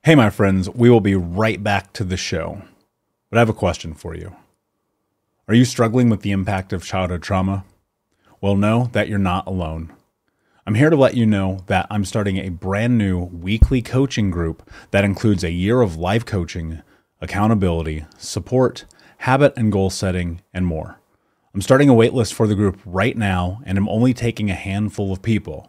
Hey, my friends, we will be right back to the show. But I have a question for you. Are you struggling with the impact of childhood trauma? Well, know that you're not alone. I'm here to let you know that I'm starting a brand new weekly coaching group that includes a year of live coaching, accountability, support, habit and goal setting, and more. I'm starting a waitlist for the group right now, and I'm only taking a handful of people.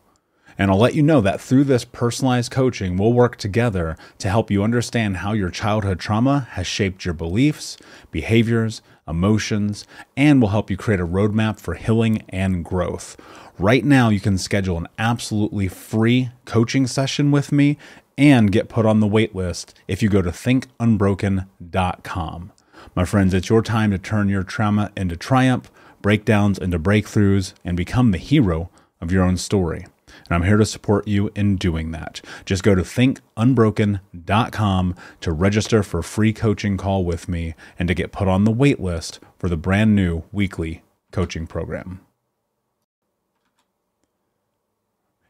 And I'll let you know that through this personalized coaching, we'll work together to help you understand how your childhood trauma has shaped your beliefs, behaviors, emotions, and will help you create a roadmap for healing and growth. Right now, you can schedule an absolutely free coaching session with me and get put on the wait list if you go to thinkunbroken.com. My friends, it's your time to turn your trauma into triumph, breakdowns into breakthroughs, and become the hero of your own story. And I'm here to support you in doing that. Just go to thinkunbroken.com to register for a free coaching call with me and to get put on the wait list for the brand new weekly coaching program.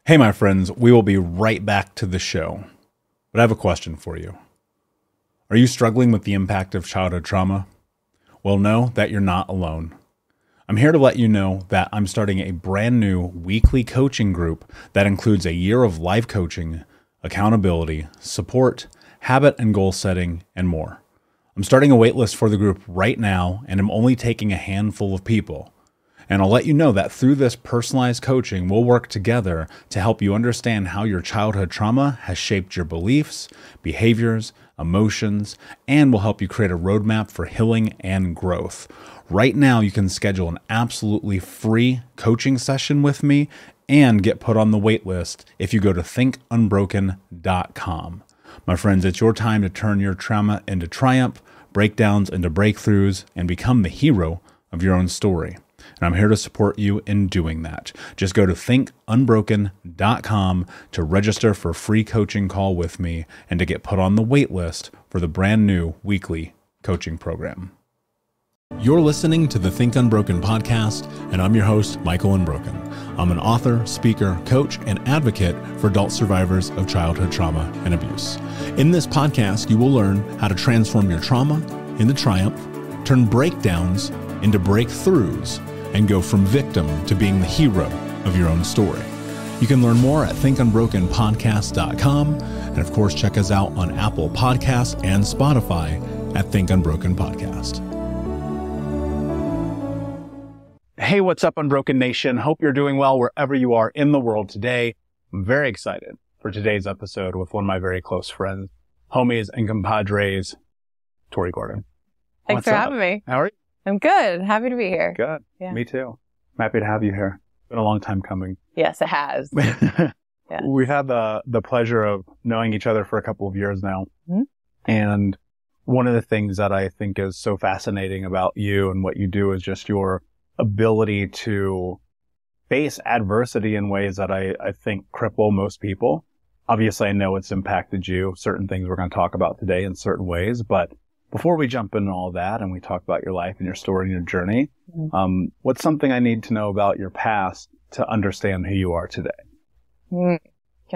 Hey, my friends, we will be right back to the show. But I have a question for you. Are you struggling with the impact of childhood trauma? Well, know that you're not alone. I'm here to let you know that I'm starting a brand new weekly coaching group that includes a year of live coaching, accountability, support, habit and goal setting, and more. I'm starting a waitlist for the group right now, and I'm only taking a handful of people. And I'll let you know that through this personalized coaching, we'll work together to help you understand how your childhood trauma has shaped your beliefs, behaviors, emotions, and will help you create a roadmap for healing and growth. Right now, you can schedule an absolutely free coaching session with me and get put on the wait list if you go to thinkunbroken.com. My friends, it's your time to turn your trauma into triumph, breakdowns into breakthroughs, and become the hero of your own story. And I'm here to support you in doing that. Just go to thinkunbroken.com to register for a free coaching call with me and to get put on the wait list for the brand new weekly coaching program. You're listening to the Think Unbroken Podcast, and I'm your host, Michael Unbroken. I'm an author, speaker, coach, and advocate for adult survivors of childhood trauma and abuse. In this podcast, you will learn how to transform your trauma into triumph, turn breakdowns into breakthroughs, and go from victim to being the hero of your own story. You can learn more at thinkunbrokenpodcast.com, and of course, check us out on Apple Podcasts and Spotify at Think Unbroken Podcast. Hey, what's up, Unbroken Nation? Hope you're doing well wherever you are in the world today. I'm very excited for today's episode with one of my very close friends, homies, and compadres, Tori Gordon. Thanks for having me. How are you? I'm good. Happy to be here. Good. Yeah. Me too. I'm happy to have you here. It's been a long time coming. Yes, it has. Yeah. We've had the pleasure of knowing each other for a couple of years now. Mm-hmm. And one of the things that I think is so fascinating about you and what you do is just your ability to face adversity in ways that I think cripple most people. Obviously, I know it's impacted you. Certain things we're going to talk about today in certain ways. But before we jump into all that and we talk about your life and your story and your journey, what's something I need to know about your past to understand who you are today? Can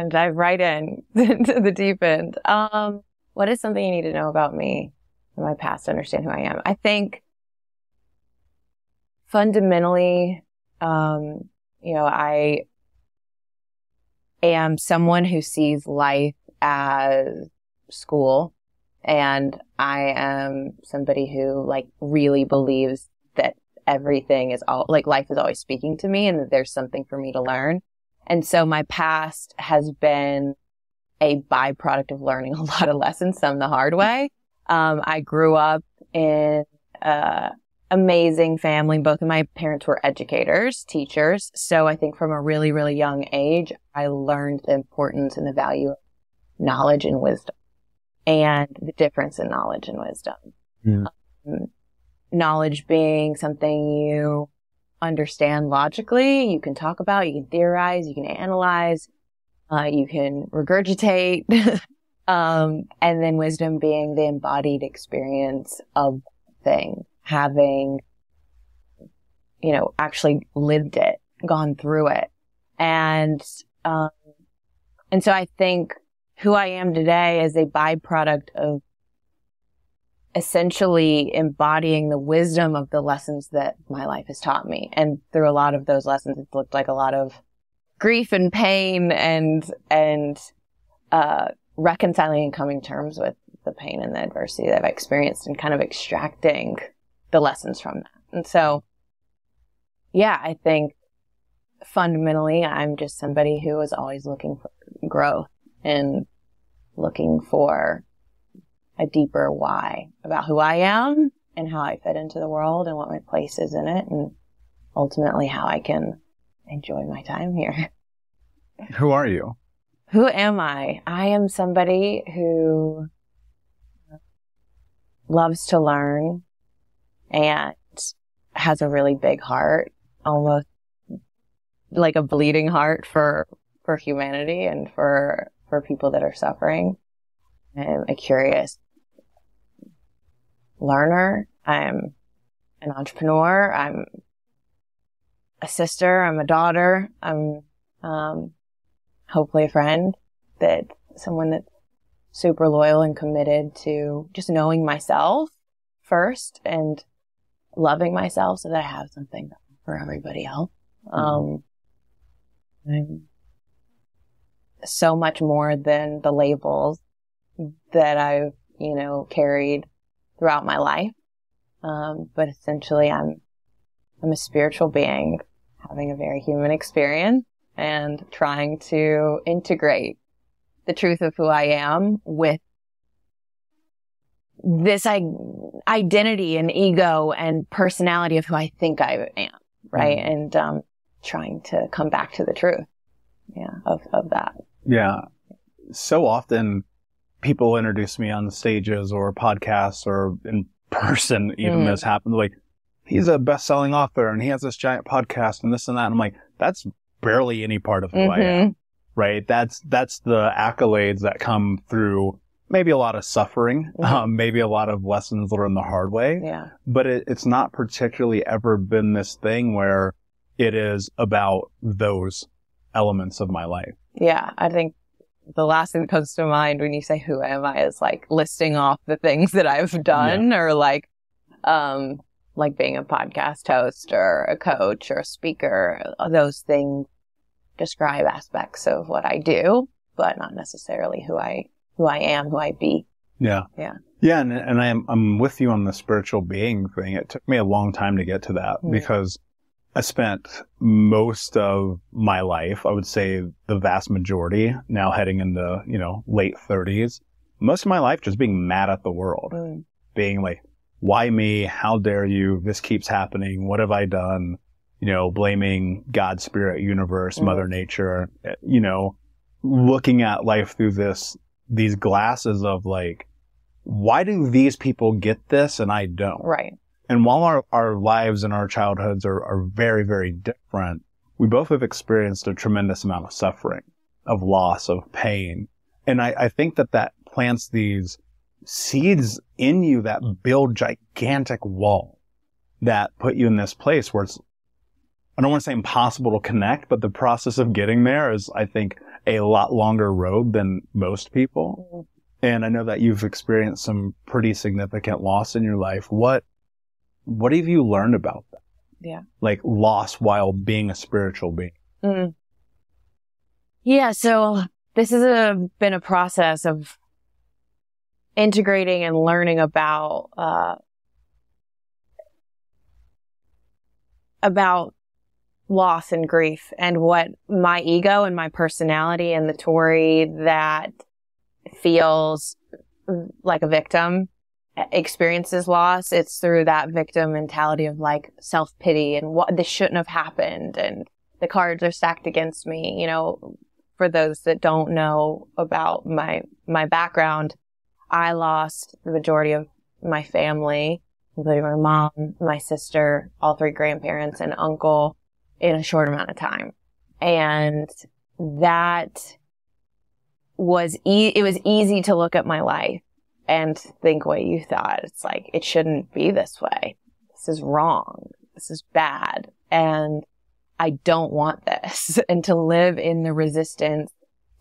dive right in to the deep end. What is something you need to know about me and my past to understand who I am? I think fundamentally, I am someone who sees life as school, and I am somebody who really believes that everything is life is always speaking to me and that there's something for me to learn. And so my past has been a byproduct of learning a lot of lessons, some the hard way. I grew up in amazing family. Both of my parents were educators, teachers. So I think from a really, really young age, I learned the importance and the value of knowledge and wisdom and the difference in knowledge and wisdom. Yeah. Knowledge being something you understand logically, you can talk about, you can theorize, you can analyze, you can regurgitate. And then wisdom being the embodied experience of thing. Having, actually lived it, gone through it. And so I think who I am today is a byproduct of essentially embodying the wisdom of the lessons that my life has taught me. And through a lot of those lessons, it's looked like a lot of grief and pain and reconciling and coming to terms with the pain and the adversity that I've experienced and kind of extracting the lessons from that. And so, yeah, I think fundamentally, I'm just somebody who is always looking for growth and looking for a deeper why about who I am and how I fit into the world and what my place is in it, and ultimately how I can enjoy my time here. Who are you? Who am I? I am somebody who loves to learn and has a really big heart, almost like a bleeding heart for humanity and for people that are suffering. I'm a curious learner. I'm an entrepreneur. I'm a sister. I'm a daughter. I'm hopefully a friend, someone that's super loyal and committed to just knowing myself first and loving myself so that I have something for everybody else. I'm so much more than the labels that I've, carried throughout my life. But essentially I'm a spiritual being having a very human experience and trying to integrate the truth of who I am with this identity and ego and personality of who I think I am, right? And trying to come back to the truth, of that. Yeah. So often people introduce me on stages or podcasts or in person, even this happened, like, he's a best-selling author and he has this giant podcast and this and that. And I'm like, that's barely any part of who I am, right? That's the accolades that come through maybe a lot of suffering, maybe a lot of lessons learned the hard way. Yeah. But it's not particularly ever been this thing where it is about those elements of my life. Yeah. I think the last thing that comes to mind when you say, who am I, is like listing off the things that I've done or like being a podcast host or a coach or a speaker. Those things describe aspects of what I do, but not necessarily who I am, who I be. Yeah. Yeah. Yeah. And I'm with you on the spiritual being thing. It took me a long time to get to that because I spent most of my life, I would say the vast majority, now heading into, late 30s, most of my life just being mad at the world, being like, why me? How dare you? This keeps happening. What have I done? Blaming God, spirit, universe, mother nature, looking at life through these glasses of like, why do these people get this and I don't? Right. And while our lives and our childhoods are very, very different, we both have experienced a tremendous amount of suffering, of loss, of pain. And I think that plants these seeds in you that build gigantic walls that put you in this place where it's, I don't want to say impossible to connect, but the process of getting there is, I think, a lot longer road than most people. And I know that you've experienced some pretty significant loss in your life. What have you learned about that? Yeah. Like loss while being a spiritual being. Yeah. So this has been a process of integrating and learning about loss and grief and what my ego and my personality and the Tori that feels like a victim experiences loss. It's through that victim mentality of like self-pity and what this shouldn't have happened and the cards are stacked against me. For those that don't know about my background, I lost the majority of my family, including my mom, my sister, all three grandparents, and uncle in a short amount of time. And that was, it was easy to look at my life and think what you thought. It's like, it shouldn't be this way. This is wrong. This is bad. And I don't want this. And to live in the resistance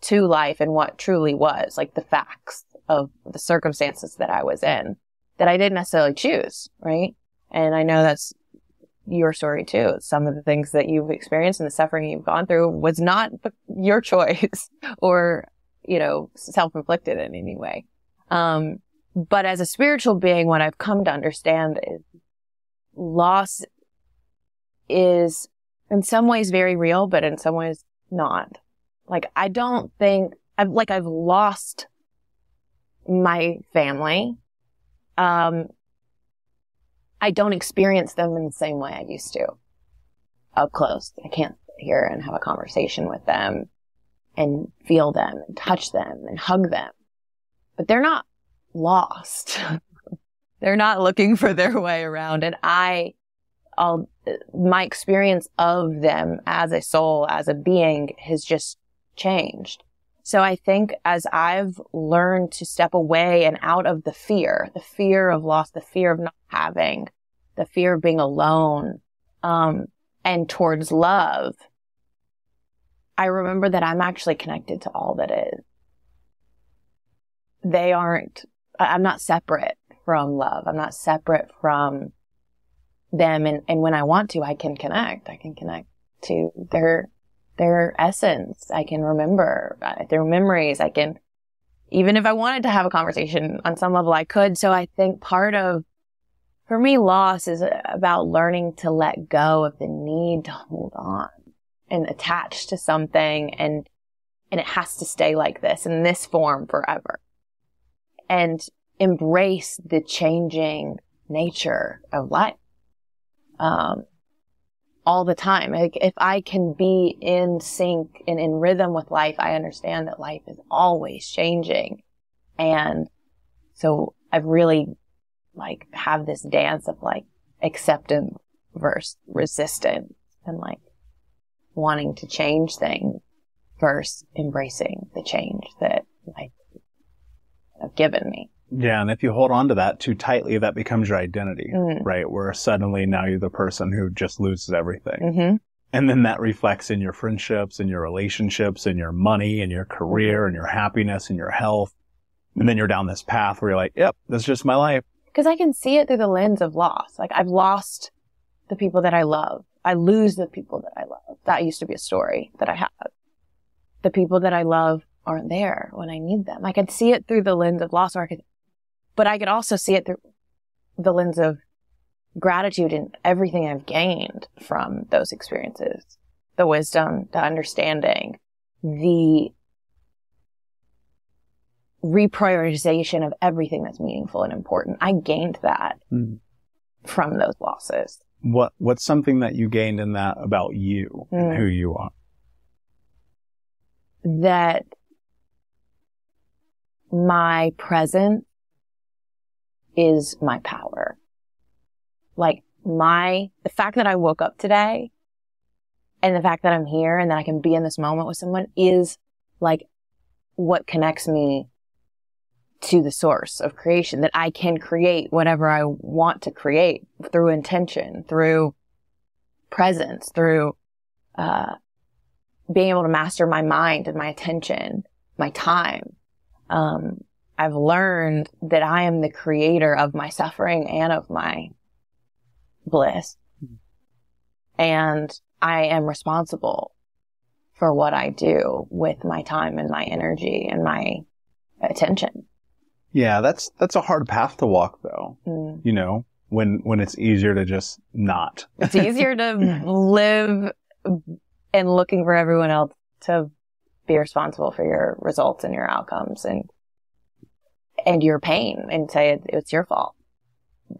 to life and what truly was, like the facts of the circumstances that I was in, that I didn't necessarily choose, right? And I know that's your story too. Some of the things that you've experienced and the suffering you've gone through was not your choice or, you know, self-inflicted in any way. But as a spiritual being, what I've come to understand is loss is in some ways very real, but in some ways not. Like, I don't think I've lost my family. I don't experience them in the same way I used to up close. I can't sit here and have a conversation with them and feel them and touch them and hug them, but they're not lost. They're not looking for their way around. And my experience of them as a soul, as a being, has just changed. So I think as I've learned to step away and out of the fear of loss, the fear of not having, the fear of being alone, and towards love, I remember that I'm actually connected to all that is. I'm not separate from love. I'm not separate from them. And when I want to, I can connect to their essence. I can remember their memories. I can, even if I wanted to have a conversation on some level, I could. So I think for me, loss is about learning to let go of the need to hold on and attach to something. And it has to stay like this in this form forever, and embrace the changing nature of life. All the time. Like, if I can be in sync and in rhythm with life, I understand that life is always changing. And so I've really have this dance of acceptance versus resistance, and wanting to change things versus embracing the change that life has given me. Yeah, and if you hold on to that too tightly, that becomes your identity, right? Where suddenly now you're the person who just loses everything. Mm-hmm. And then that reflects in your friendships, in your relationships, in your money, in your career, in your happiness, in your health. And then you're down this path where you're like, yep, that's just my life. Because I can see it through the lens of loss. I've lost the people that I love. I lose the people that I love. That used to be a story that I had. The people that I love aren't there when I need them. I could see it through the lens of loss, but I could also see it through the lens of gratitude and everything I've gained from those experiences. The wisdom, the understanding, the reprioritization of everything that's meaningful and important. I gained that from those losses. What's something that you gained in that about you and who you are? That my presence is my power. The fact that I woke up today and the fact that I'm here and that I can be in this moment with someone is what connects me to the source of creation, that I can create whatever I want to create through intention, through presence, through, being able to master my mind and my attention, my time. I've learned that I am the creator of my suffering and of my bliss. And I am responsible for what I do with my time and my energy and my attention. Yeah, that's a hard path to walk though. You know, when it's easier to just not. It's easier to live and looking for everyone else to be responsible for your results and your outcomes and your pain, and say it's your fault,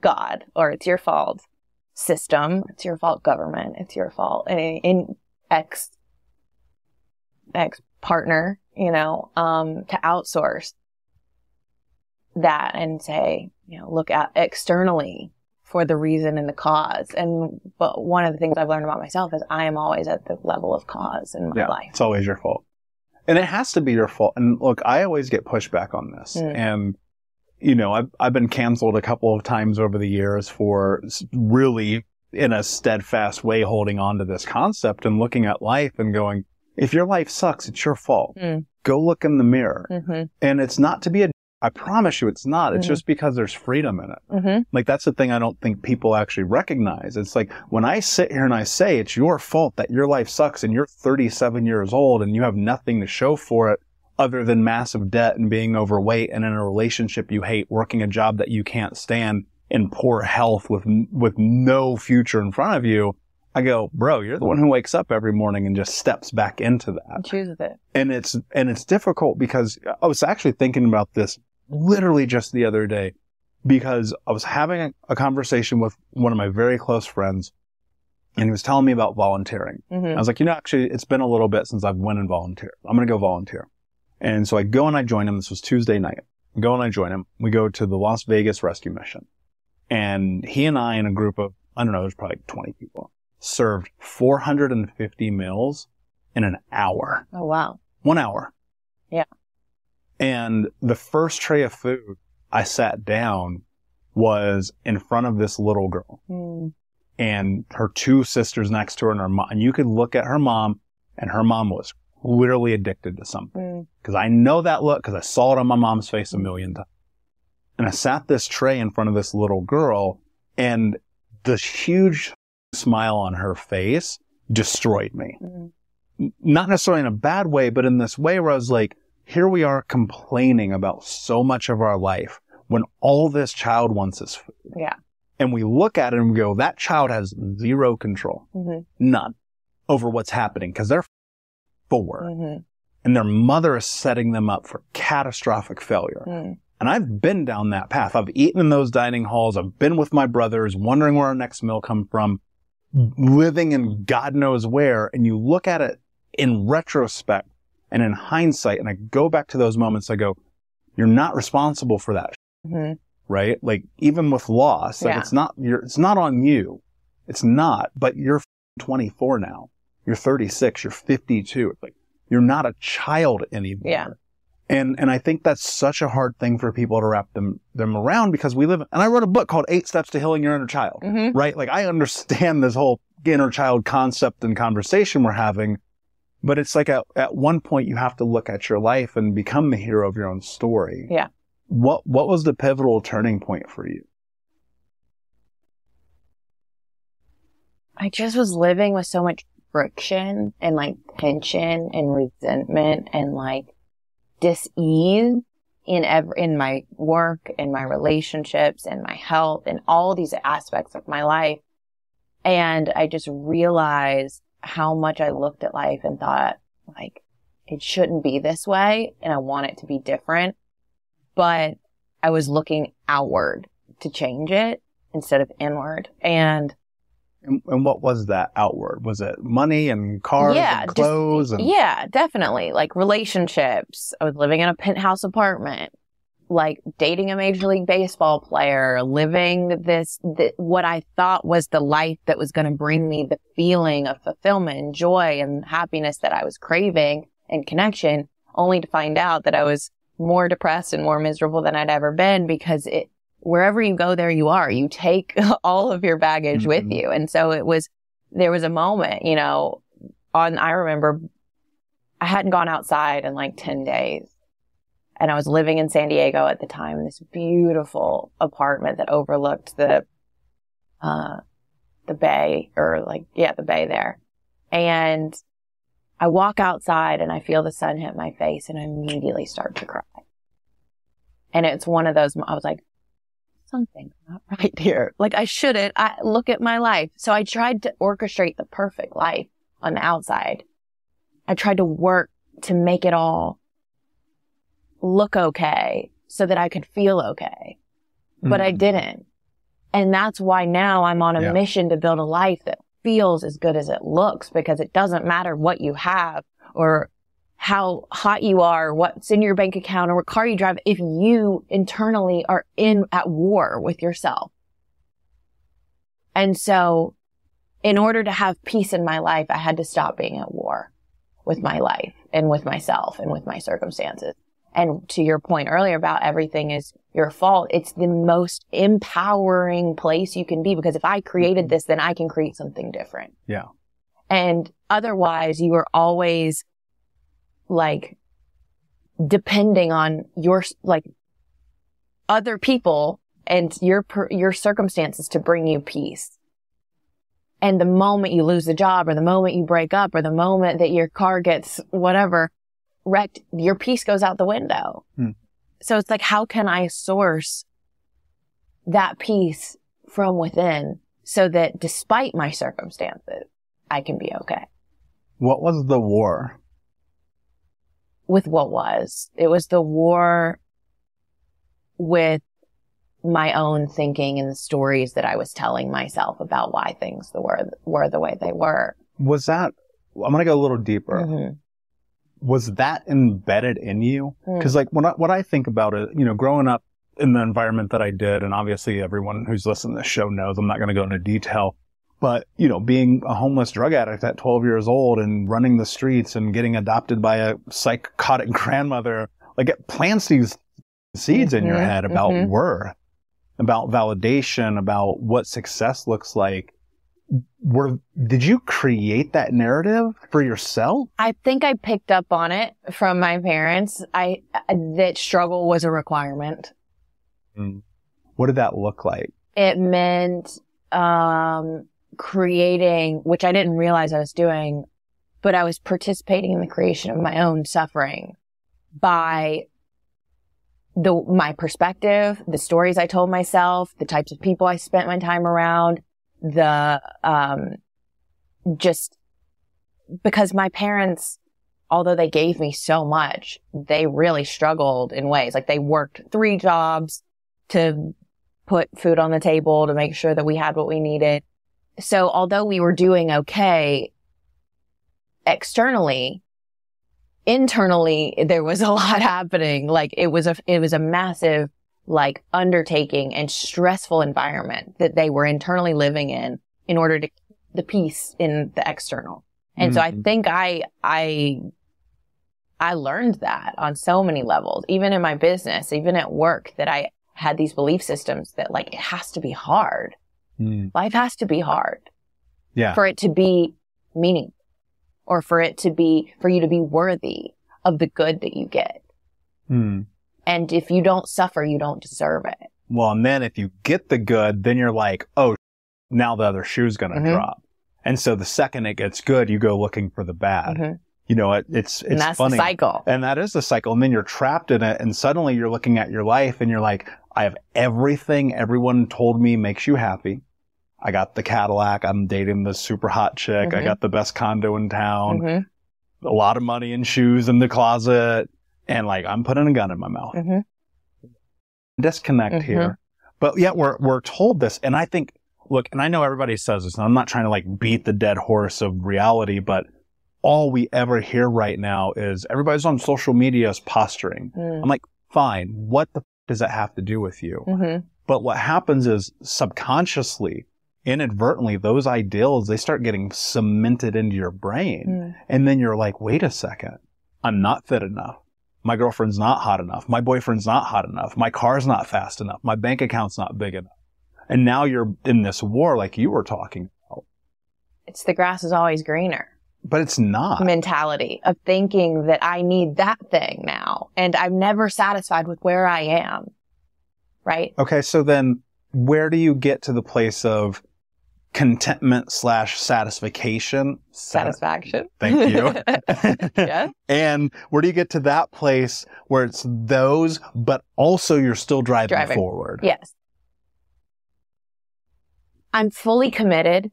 God, or it's your fault, system, it's your fault, government, it's your fault, in ex partner, to outsource that and say, look at externally for the reason and the cause. But one of the things I've learned about myself is I am always at the level of cause in my life. It's always your fault. And it has to be your fault. And look, I always get pushback on this. And, I've been canceled a couple of times over the years for really in a steadfast way holding on to this concept and looking at life and going, If your life sucks, it's your fault. Go look in the mirror. And it's not to be I promise you it's not. It's just because there's freedom in it. Like, that's the thing I don't think people actually recognize. It's like, when I sit here and I say it's your fault that your life sucks and you're 37 years old and you have nothing to show for it other than massive debt and being overweight and in a relationship you hate, working a job that you can't stand, in poor health with no future in front of you, I go, bro, you're the one who wakes up every morning and just steps back into that. Chooses it. And it's difficult, because I was actually thinking about this literally just the other day, because I was having a conversation with one of my very close friends, and he was telling me about volunteering. I was like, actually, it's been a little bit since I've went and volunteered. I'm going to go volunteer. And so I go and I join him. This was Tuesday night. I go and I join him. We go to the Las Vegas rescue mission. And he and I, in a group of, I don't know, there's probably 20 people, served 450 meals in an hour. Oh, wow. 1 hour. Yeah. And the first tray of food I sat down was in front of this little girl. And her two sisters next to her, and her mom. And you could look at her mom, and her mom was literally addicted to something. Because I know that look, because I saw it on my mom's face a million times. And I sat this tray in front of this little girl, and this huge smile on her face destroyed me. Not necessarily in a bad way, but in this way where I was like, here we are complaining about so much of our life when all this child wants is food. Yeah. And we look at it and we go, that child has zero control. None. Over what's happening, because they're 4. And their mother is setting them up for catastrophic failure. And I've been down that path. I've eaten in those dining halls. I've been with my brothers, wondering where our next meal come from, living in God knows where. And you look at it in retrospect and in hindsight, and I go back to those moments, I go, you're not responsible for that. Right? Like, even with loss, like, it's not on you. It's not, but you're 24 now. You're 36. You're 52. Like, you're not a child anymore. Yeah. And I think that's such a hard thing for people to wrap them around, because we live, and I wrote a book called 8 Steps to Healing Your Inner Child, right? Like, I understand this whole inner child concept and conversation we're having, but it's like at one point you have to look at your life and become the hero of your own story. Yeah. What was the pivotal turning point for you? I just was living with so much friction and like tension and resentment and like dis-ease in my work, in my relationships, in my health, in all these aspects of my life. And I just realized how much I looked at life and thought, like, it shouldn't be this way, and I want it to be different. But I was looking outward to change it instead of inward. And what was that outward? Was it money and cars and clothes? Yeah, definitely. Like relationships. I was living in a penthouse apartment, like dating a Major League Baseball player, living what I thought was the life that was going to bring me the feeling of fulfillment and joy and happiness that I was craving and connection, only to find out that I was more depressed and more miserable than I'd ever been, because wherever you go, there you are. You take all of your baggage with you. And so there was a moment, I remember I hadn't gone outside in like 10 days, and I was living in San Diego at the time in this beautiful apartment that overlooked the bay, the bay there. And I walk outside and I feel the sun hit my face and I immediately start to cry. And it's one of those, I was like, something's not right here. Like, I shouldn't. Look at my life. So I tried to orchestrate the perfect life on the outside. I tried to work to make it all look okay so that I could feel okay. But I didn't. And that's why now I'm on a mission to build a life that feels as good as it looks, because it doesn't matter what you have or how hot you are, what's in your bank account, or what car you drive, if you internally are at war with yourself. And so in order to have peace in my life, I had to stop being at war with my life and with myself and with my circumstances. And to your point earlier about everything is your fault, it's the most empowering place you can be, because if I created this, then I can create something different. Yeah. And otherwise you are always like depending on your, like, other people and your circumstances to bring you peace. And the moment you lose the job, or the moment you break up, or the moment that your car gets whatever wrecked, your peace goes out the window. So it's like, how can I source that peace from within so that despite my circumstances, I can be okay? What was the war? With what was? It was the war with my own thinking and the stories that I was telling myself about why things were the way they were. Was that, I'm going to go a little deeper. Mm-hmm. Was that embedded in you? Because like what I think about it, you know, growing up in the environment that I did, and obviously everyone who's listening to this show knows, I'm not going to go into detail, but, you know, being a homeless drug addict at 12 years old and running the streets and getting adopted by a psychotic grandmother, like it plants these seeds in your head about worth, about validation, about what success looks like. Did you create that narrative for yourself? I think I picked up on it from my parents. That struggle was a requirement. What did that look like? It meant creating, which I didn't realize I was doing, but I was participating in the creation of my own suffering by my perspective, the stories I told myself, the types of people I spent my time around, just because my parents, although they gave me so much, they really struggled in ways. Like they worked 3 jobs to put food on the table, to make sure that we had what we needed. So although we were doing okay externally, internally, there was a lot happening. Like it was a massive, like, undertaking and stressful environment that they were internally living in order to keep the peace in the external. And so I think I learned that on so many levels, even in my business, even at work, that I had these belief systems that, like, it has to be hard. Life has to be hard. Yeah. For it to be meaningful, or for you to be worthy of the good that you get. And if you don't suffer, you don't deserve it. Well, and then if you get the good, then you're like, oh, now the other shoe's going to drop. And so the second it gets good, you go looking for the bad. You know, it's and that's funny. The cycle. And that is the cycle. And then you're trapped in it. And suddenly you're looking at your life and you're like, I have everything everyone told me makes you happy. I got the Cadillac. I'm dating the super hot chick. I got the best condo in town. A lot of money and shoes in the closet. And like, I'm putting a gun in my mouth. Disconnect here. But yet we're told this. And I think, look, and I know everybody says this, and I'm not trying to like beat the dead horse of reality, but all we ever hear right now is everybody's on social media is posturing. I'm like, fine. What the does that have to do with you? But what happens is subconsciously, inadvertently, those ideals, they start getting cemented into your brain. And then you're like, wait a second. I'm not fit enough. My girlfriend's not hot enough. My boyfriend's not hot enough. My car's not fast enough. My bank account's not big enough. And now you're in this war like you were talking about. It's the grass is always greener. But it's not. Mentality of thinking that I need that thing now. And I'm never satisfied with where I am. Right? Okay, so then where do you get to the place of contentment / satisfaction? Satisfaction. Thank you. Yeah. And where do you get to that place where it's those, but also you're still driving forward? Yes. I'm fully committed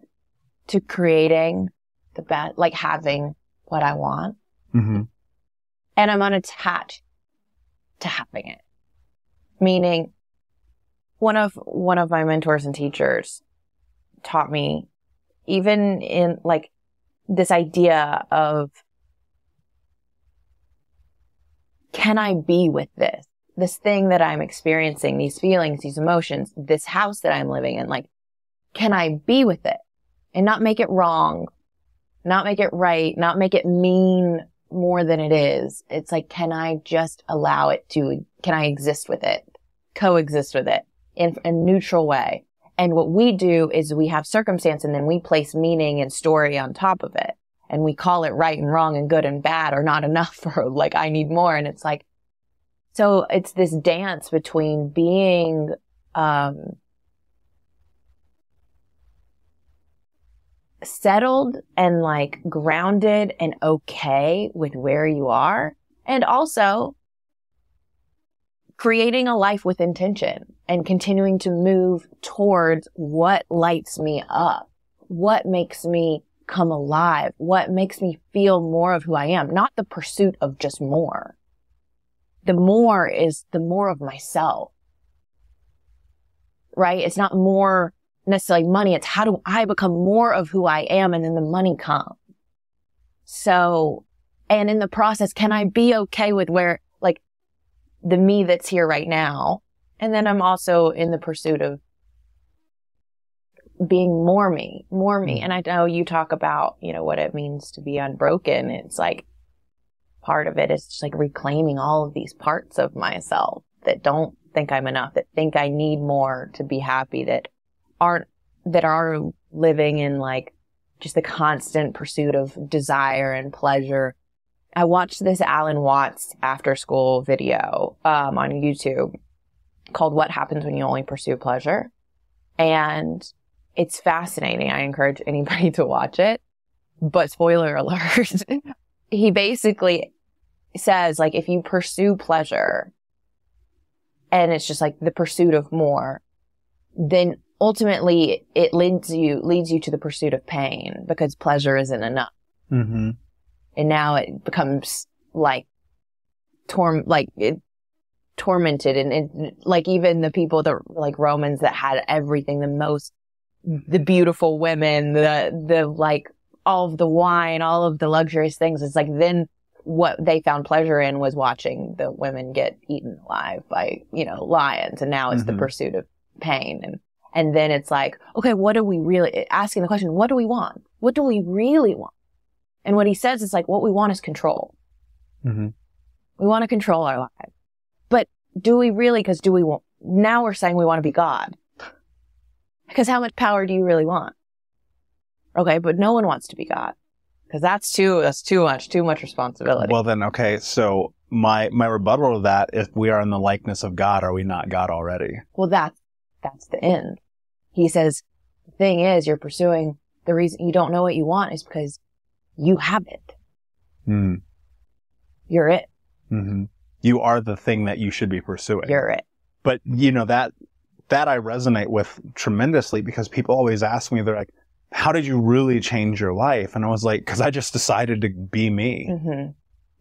to creating the best, like having what I want. And I'm unattached to having it. Meaning, one of my mentors and teachers taught me, even in like this idea of, can I be with this thing that I'm experiencing, these feelings, these emotions, this house that I'm living in, like, can I be with it and not make it wrong, not make it right, not make it mean more than it is? It's like, can I just allow it to, can I exist with it, coexist with it in a neutral way? And what we do is we have circumstance and then we place meaning and story on top of it. and we call it right and wrong and good and bad or not enough or like I need more. And it's like, so it's this dance between being, settled and like grounded and okay with where you are, and also creating a life with intention and continuing to move towards what lights me up, what makes me come alive, what makes me feel more of who I am, not the pursuit of just more. The more is the more of myself, right? It's not more necessarily money. It's how do I become more of who I am, and then the money comes. So, and in the process, can I be okay with where, like, the me that's here right now? And then I'm also in the pursuit of being more me. And I know you talk about, you know, what it means to be unbroken. It's like part of it is just like reclaiming all of these parts of myself that don't think I'm enough, that think I need more to be happy, that are living in like just the constant pursuit of desire and pleasure. I watched this Alan Watts after school video on YouTube called What Happens When You Only Pursue Pleasure. And it's fascinating. I encourage anybody to watch it. But spoiler alert, he basically says, like, if you pursue pleasure and it's just like the pursuit of more, then ultimately it leads you to the pursuit of pain, because pleasure isn't enough. Mm-hmm. And now it becomes like tormented, and like even the people that like Romans that had everything, the beautiful women, the like all of the wine, all of the luxurious things. It's like then what they found pleasure in was watching the women get eaten alive by, you know, lions. And now it's the pursuit of pain. And then it's like, okay, what do we really, asking the question, what do we want? What do we really want? And what he says is like, what we want is control. Mm-hmm. We want to control our lives. But do we really? Because now we're saying we want to be God. Because how much power do you really want? Okay, but no one wants to be God. Because that's too much responsibility. Well then, okay, so my rebuttal to that, if we are in the likeness of God, are we not God already? Well, that's the end. He says, the thing is, you're pursuing, the reason you don't know what you want is because you have it. Mm. You're it. Mm-hmm. You are the thing that you should be pursuing. You're it. But, you know, that I resonate with tremendously, because people always ask me, they're like, how did you really change your life? And I was like, because I just decided to be me. Mm-hmm.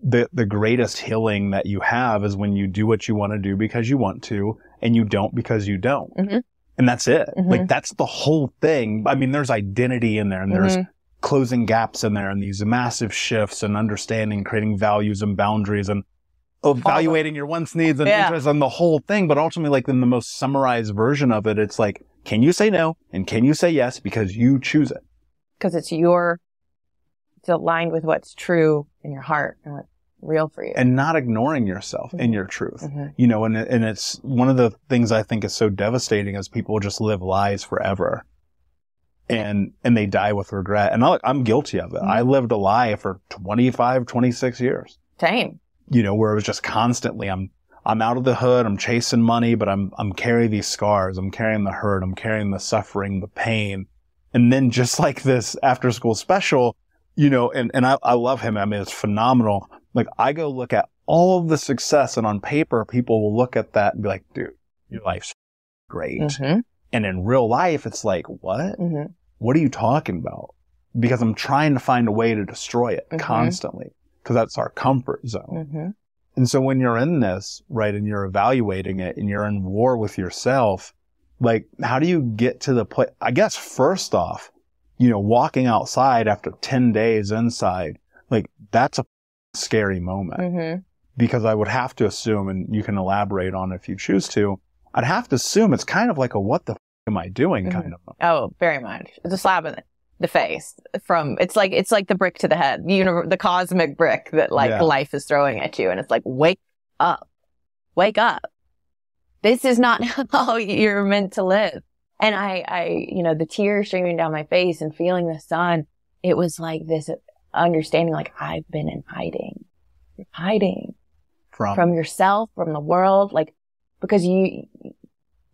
The greatest healing that you have is when you do what you want to do because you want to, and you don't because you don't. Mm-hmm. And that's it. Mm-hmm. Like, that's the whole thing. I mean, there's identity in there, and there's closing gaps in there, and these massive shifts and understanding, creating values and boundaries, and evaluating your wants, needs, and interests, and the whole thing. But ultimately, like, in the most summarized version of it, it's like, can you say no? And can you say yes? Because you choose it. Because it's aligned with what's true in your heart and what's real for you. And not ignoring yourself in your truth. Mm-hmm. You know, and it's one of the things I think is so devastating is people just live lies forever. And they die with regret. And I'm guilty of it. Mm-hmm. I lived a lie for 25, 26 years. Same. You know, where it was just constantly, I'm out of the hood, I'm chasing money, but I'm carrying these scars, I'm carrying the hurt, I'm carrying the suffering, the pain. And then just like this after school special, you know, and I love him. I mean, it's phenomenal. Like, I go look at all of the success, and on paper, people will look at that and be like, dude, your life's great. Mm-hmm. And in real life, it's like, what? Mm-hmm. What are you talking about? Because I'm trying to find a way to destroy it constantly, because that's our comfort zone. Mm-hmm. And so when you're in this, right, and you're evaluating it, and you're in war with yourself, like, how do you get to the place? I guess first off, you know, walking outside after 10 days inside, like, that's a scary moment, because I would have to assume, and you can elaborate on it if you choose to, I'd have to assume it's kind of like a what the am I doing kind of moment. Oh, very much. It's a slap in the face it's like the brick to the head, the cosmic brick that life is throwing at you. And it's like, wake up. This is not how you're meant to live. And I, you know, the tears streaming down my face and feeling the sun, it was like this understanding like I've been in hiding. You're hiding from yourself, from the world, like, because you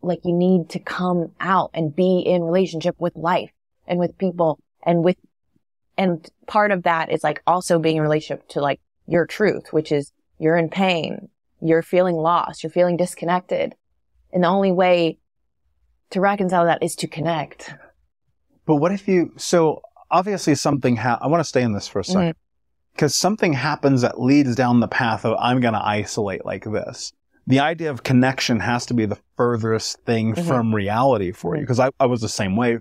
need to come out and be in relationship with life and with people and part of that is like also being in relationship to like your truth, which is you're in pain, you're feeling lost, you're feeling disconnected. And the only way to reconcile that is to connect. But what if so obviously something, I want to stay in this for a second. Because something happens that leads down the path of I'm going to isolate like this. The idea of connection has to be the furthest thing from reality for you. Because I was the same way.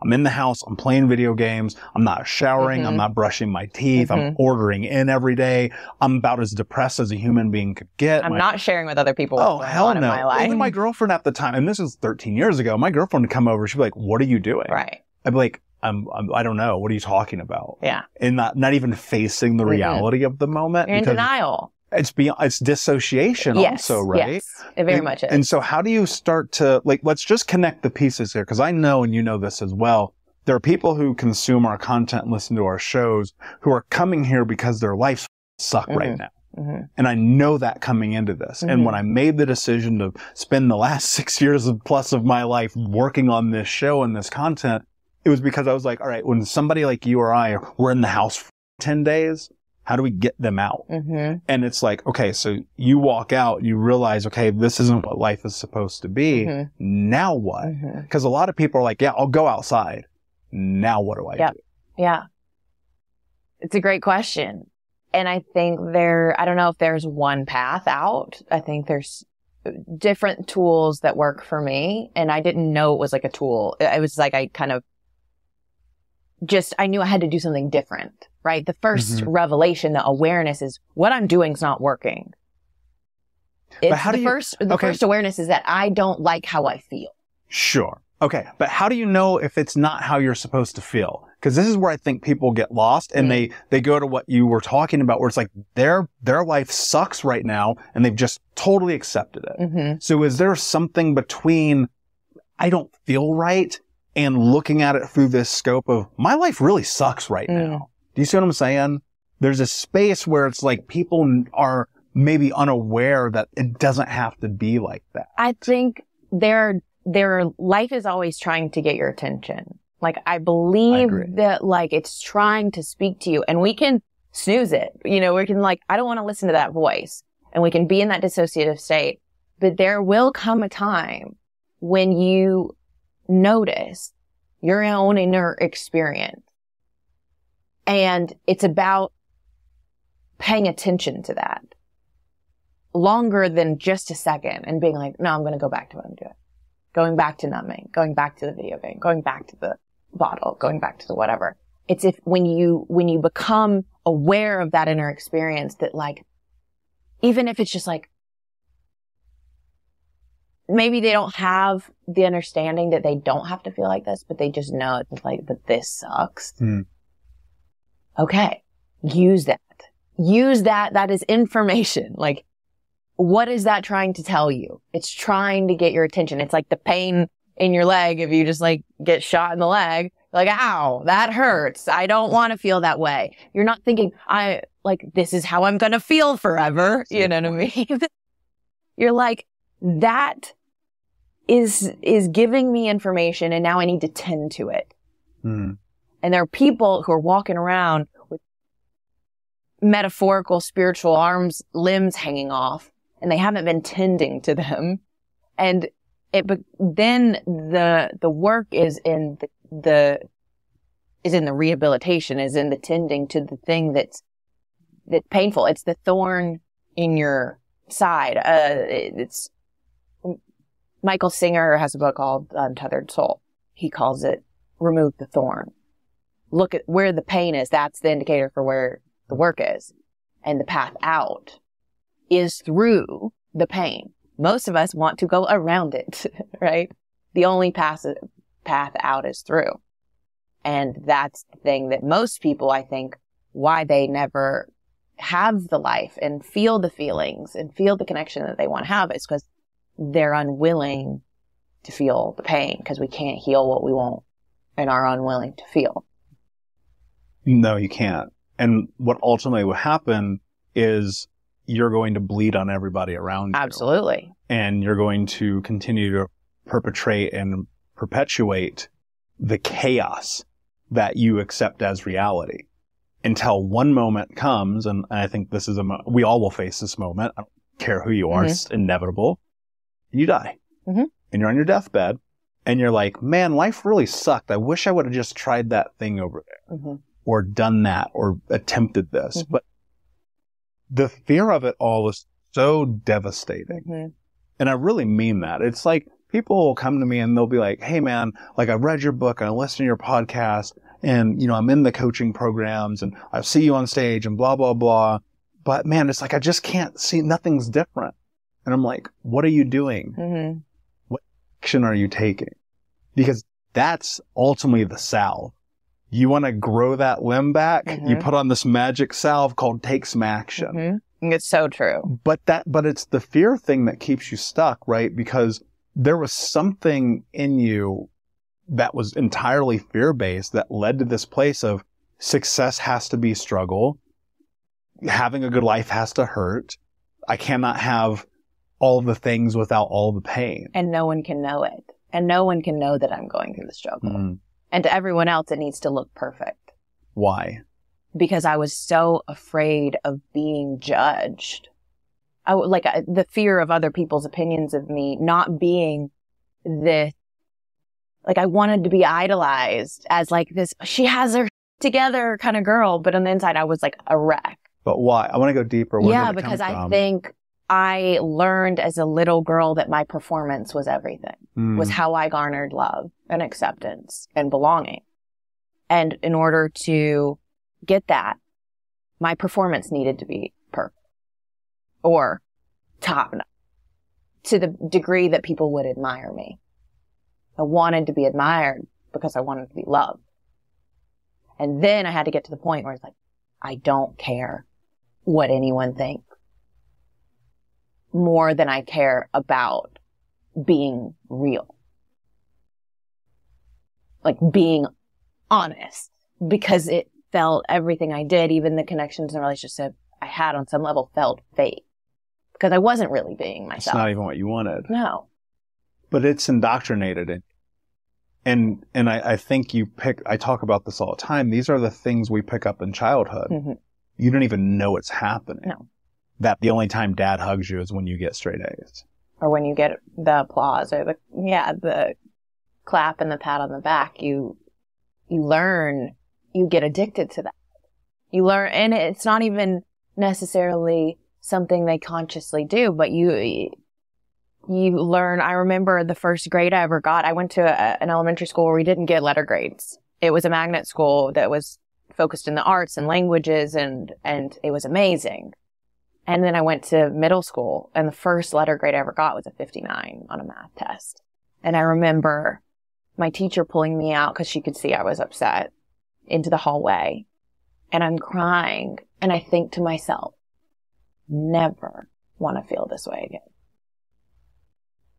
I'm in the house. I'm playing video games. I'm not showering. I'm not brushing my teeth. I'm ordering in every day. I'm about as depressed as a human being could get. I'm not sharing with other people. Oh, hell no. In my life. Even my girlfriend at the time, and this was 13 years ago, my girlfriend would come over. She'd be like, what are you doing? Right. I'd be like, I don't know. What are you talking about? Yeah. And not even facing the reality of the moment. You're in denial. It's dissociation also, right? Yes, it very much is. And so how do you start to, like, let's just connect the pieces here. Cause I know, and you know this as well, there are people who consume our content and listen to our shows who are coming here because their lives suck right now. And I know that coming into this. And when I made the decision to spend the last 6 years plus of my life working on this show and this content, it was because I was like, all right, when somebody like you or I were in the house for 10 days, how do we get them out? And it's like, okay, so you walk out, you realize, okay, this isn't what life is supposed to be. Now what? Because a lot of people are like, yeah, I'll go outside. Now what do I do? Yeah. It's a great question. And I think I don't know if there's one path out. I think there's different tools that work for me. And I didn't know it was like a tool. It was like I kind of I knew I had to do something different, right? The first revelation, the awareness is what I'm doing is not working. The first awareness is that I don't like how I feel. Sure. Okay. But how do you know if it's not how you're supposed to feel? Because this is where I think people get lost and they go to what you were talking about where it's like their life sucks right now and they've just totally accepted it. So is there something between I don't feel right and looking at it through this scope of my life really sucks right now? Do you see what I'm saying? There's a space where it's like people are maybe unaware that it doesn't have to be like that. I think their life is always trying to get your attention. Like I believe that like it's trying to speak to you and we can snooze it. You know, we can like, I don't want to listen to that voice and we can be in that dissociative state, but there will come a time when you notice your own inner experience. And it's about paying attention to that longer than just a second and being like, no, I'm going to go back to what I'm doing. Going back to numbing, going back to the video game, going back to the bottle, going back to the whatever. It's when you become aware of that inner experience that like, even if it's just like, maybe they don't have the understanding that they don't have to feel like this, but they just know it's like that this sucks. Okay. Use that. That is information. Like, what is that trying to tell you? It's trying to get your attention. It's like the pain in your leg. If you just like get shot in the leg, like, ow, that hurts. I don't want to feel that way. You're not thinking, this is how I'm going to feel forever. You know what I mean? You're like, that is giving me information and now I need to tend to it. And there are people who are walking around with metaphorical spiritual limbs hanging off and they haven't been tending to them. And then the work is in the rehabilitation, is in the tending to the thing that's painful. It's the thorn in your side. It's Michael Singer has a book called Untethered Soul. He calls it Remove the Thorn. Look at where the pain is. That's the indicator for where the work is. And the path out is through the pain. Most of us want to go around it, right? The only path out is through. And that's the thing that most people, I think, why they never have the life and feel the feelings and feel the connection that they want to have is because they're unwilling to feel the pain because we can't heal what we won't and are unwilling to feel. No, you can't. And what ultimately will happen is you're going to bleed on everybody around you. Absolutely. And you're going to continue to perpetrate and perpetuate the chaos that you accept as reality until one moment comes. And I think this is we all will face this moment. I don't care who you are. It's inevitable. You die and you're on your deathbed and you're like, man, life really sucked. I wish I would have just tried that thing over there or done that or attempted this. But the fear of it all is so devastating. And I really mean that. It's like people will come to me and they'll be like, hey man, like I read your book and I listened to your podcast and, you know, I'm in the coaching programs and I see you on stage and blah, blah, blah. But man, it's like, I just can't see, nothing's different. And I'm like, what are you doing? What action are you taking? Because that's ultimately the salve. You want to grow that limb back? You put on this magic salve called take some action. It's so true. But it's the fear thing that keeps you stuck, right? Because there was something in you that was entirely fear-based that led to this place of success has to be struggle. Having a good life has to hurt. I cannot have all the things without all the pain. And no one can know it. And no one can know that I'm going through the struggle. And to everyone else, it needs to look perfect. Why? Because I was so afraid of being judged. The fear of other people's opinions of me not being this, like I wanted to be idolized as like this, she has her together kind of girl. But on the inside, I was like a wreck. But why? I want to go deeper. Yeah, because I think I learned as a little girl that my performance was everything, was how I garnered love and acceptance and belonging. And in order to get that, my performance needed to be perfect or top notch to the degree that people would admire me. I wanted to be admired because I wanted to be loved. And then I had to get to the point where it's like, I don't care what anyone thinks more than I care about being real. Like being honest, because it felt everything I did, even the connections and relationship I had on some level felt fake because I wasn't really being myself. It's not even what you wanted. No. But it's indoctrinated in. And I think I talk about this all the time. These are the things we pick up in childhood. You don't even know it's happening. No. That the only time dad hugs you is when you get straight A's. Or when you get the applause or the clap and the pat on the back. You learn, you get addicted to that. You learn, and it's not even necessarily something they consciously do, but you learn. I remember the first grade I ever got, I went to an elementary school where we didn't get letter grades. It was a magnet school that was focused in the arts and languages and it was amazing. And then I went to middle school and the first letter grade I ever got was a 59 on a math test. And I remember my teacher pulling me out because she could see I was upset into the hallway and I'm crying. And I think to myself, never want to feel this way again.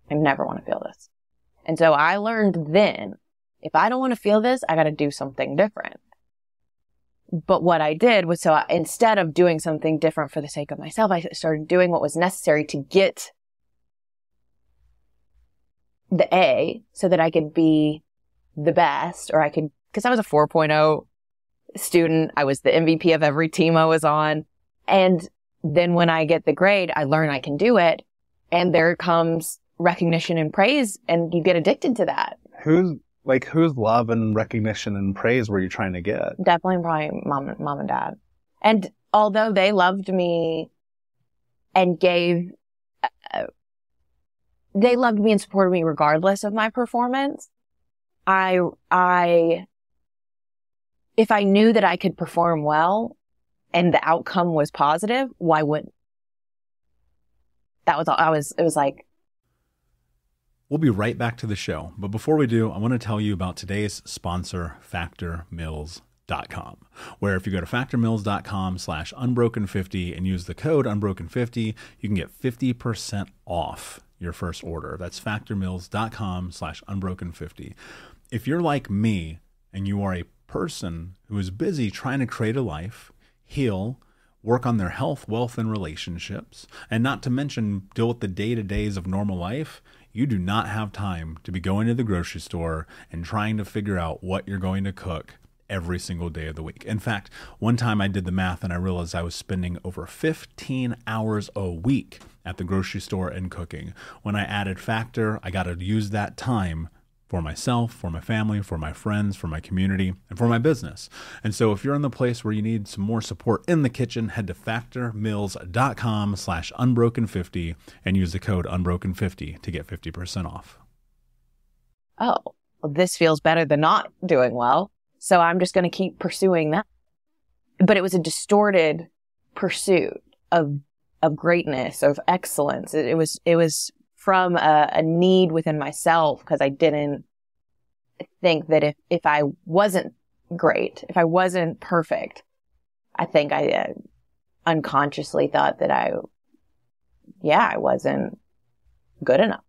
I never want to feel this. And so I learned then, if I don't want to feel this, I got to do something different. But what I did was, instead of doing something different for the sake of myself, I started doing what was necessary to get the A so that I could be the best, or because I was a 4.0 student. I was the MVP of every team I was on. And then when I get the grade, I learn I can do it. And there comes recognition and praise, and you get addicted to that. Whose love and recognition and praise were you trying to get? Definitely probably mom and dad. And although they loved me and they loved me and supported me regardless of my performance, if I knew that I could perform well and the outcome was positive, why wouldn't? That was all. It was like, we'll be right back to the show. But before we do, I want to tell you about today's sponsor, factormeals.com, where if you go to factormeals.com/unbroken50 and use the code unbroken50, you can get 50% off your first order. That's factormeals.com/unbroken50. If you're like me and you are a person who is busy trying to create a life, heal, work on their health, wealth, and relationships, and not to mention deal with the day-to-days of normal life, you do not have time to be going to the grocery store and trying to figure out what you're going to cook every single day of the week. In fact, one time I did the math and I realized I was spending over 15 hours a week at the grocery store and cooking. When I added factor, I got to use that time for myself, for my family, for my friends, for my community, and for my business. And so if you're in the place where you need some more support in the kitchen, head to factormeals.com/unbroken50 and use the code unbroken50 to get 50% off. Oh, well, this feels better than not doing well. So I'm just going to keep pursuing that. But it was a distorted pursuit of greatness, of excellence. It was from a need within myself, because I didn't think that if I wasn't great, if I wasn't perfect, I think I unconsciously thought that I wasn't good enough.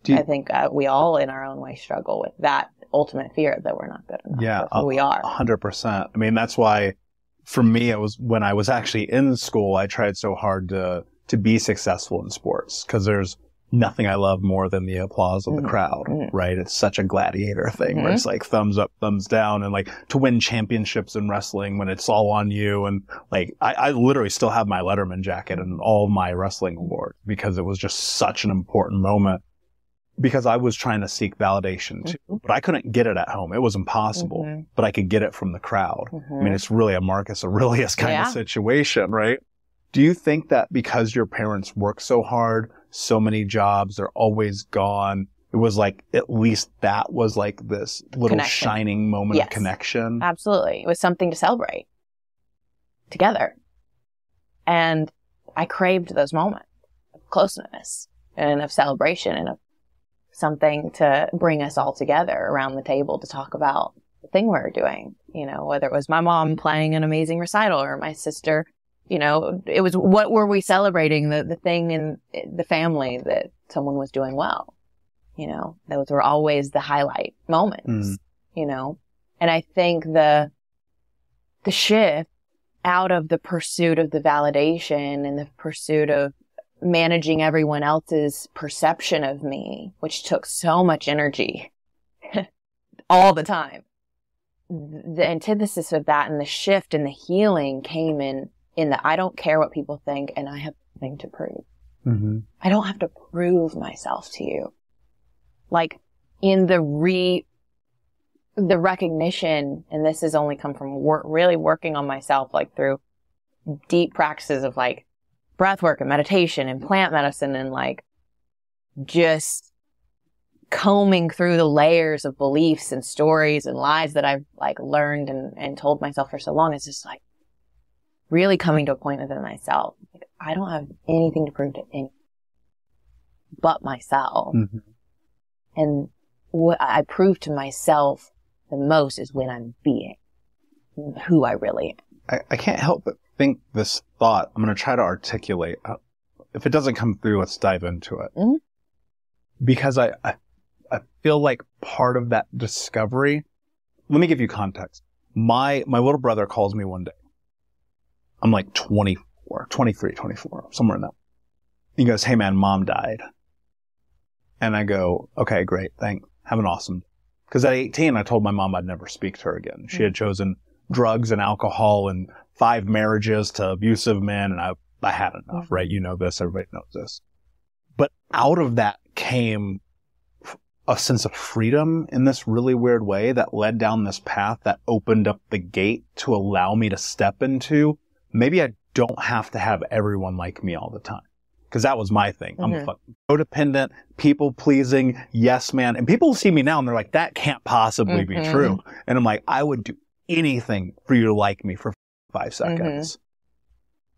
I think we all in our own way struggle with that ultimate fear that we're not good enough. Yeah, we are. 100%. I mean, that's why for me, it was when I was actually in school, I tried so hard to be successful in sports, because there's nothing I love more than the applause of the crowd, right? It's such a gladiator thing where it's like thumbs up, thumbs down, and like to win championships in wrestling when it's all on you. And like, I literally still have my Letterman jacket and all my wrestling awards, because it was just such an important moment, because I was trying to seek validation too, but I couldn't get it at home. It was impossible, but I could get it from the crowd. I mean, it's really a Marcus Aurelius kind of situation, right? Do you think that because your parents worked so hard, so many jobs, they're always gone, it was like, at least that was like this little shining moment of connection? Absolutely. It was something to celebrate together. And I craved those moments of closeness and of celebration and of something to bring us all together around the table to talk about the thing we were doing, you know, whether it was my mom playing an amazing recital or my sister, you know, it was, what were we celebrating? The thing in the family that someone was doing well, you know, those were always the highlight moments, you know, and I think the shift out of the pursuit of the validation and the pursuit of managing everyone else's perception of me, which took so much energy all the time. The antithesis of that and the shift and the healing came in the I don't care what people think and I have nothing to prove. I don't have to prove myself to you. Like in the recognition, and this has only come from really working on myself, like through deep practices of like breath work and meditation and plant medicine and like just combing through the layers of beliefs and stories and lies that I've like learned and told myself for so long. It's just like really coming to a point within myself. Like, I don't have anything to prove to anyone but myself. And what I prove to myself the most is when I'm being who I really am. I can't help but think this thought, I'm going to try to articulate. If it doesn't come through, let's dive into it. Because I feel like part of that discovery, let me give you context. My little brother calls me one day. I'm like 24, 23, 24, somewhere in that. He goes, "Hey man, mom died." And I go, "Okay, great. Thanks. Have an awesome day." Because at 18, I told my mom I'd never speak to her again. She had chosen drugs and alcohol and 5 marriages to abusive men. And I had enough, right? You know this. Everybody knows this. But out of that came a sense of freedom in this really weird way that led down this path that opened up the gate to allow me to step into, maybe I don't have to have everyone like me all the time. Because that was my thing. I'm fucking codependent, people-pleasing, yes man. And people see me now and they're like, that can't possibly be true. And I'm like, I would do anything for you to like me for 5 seconds.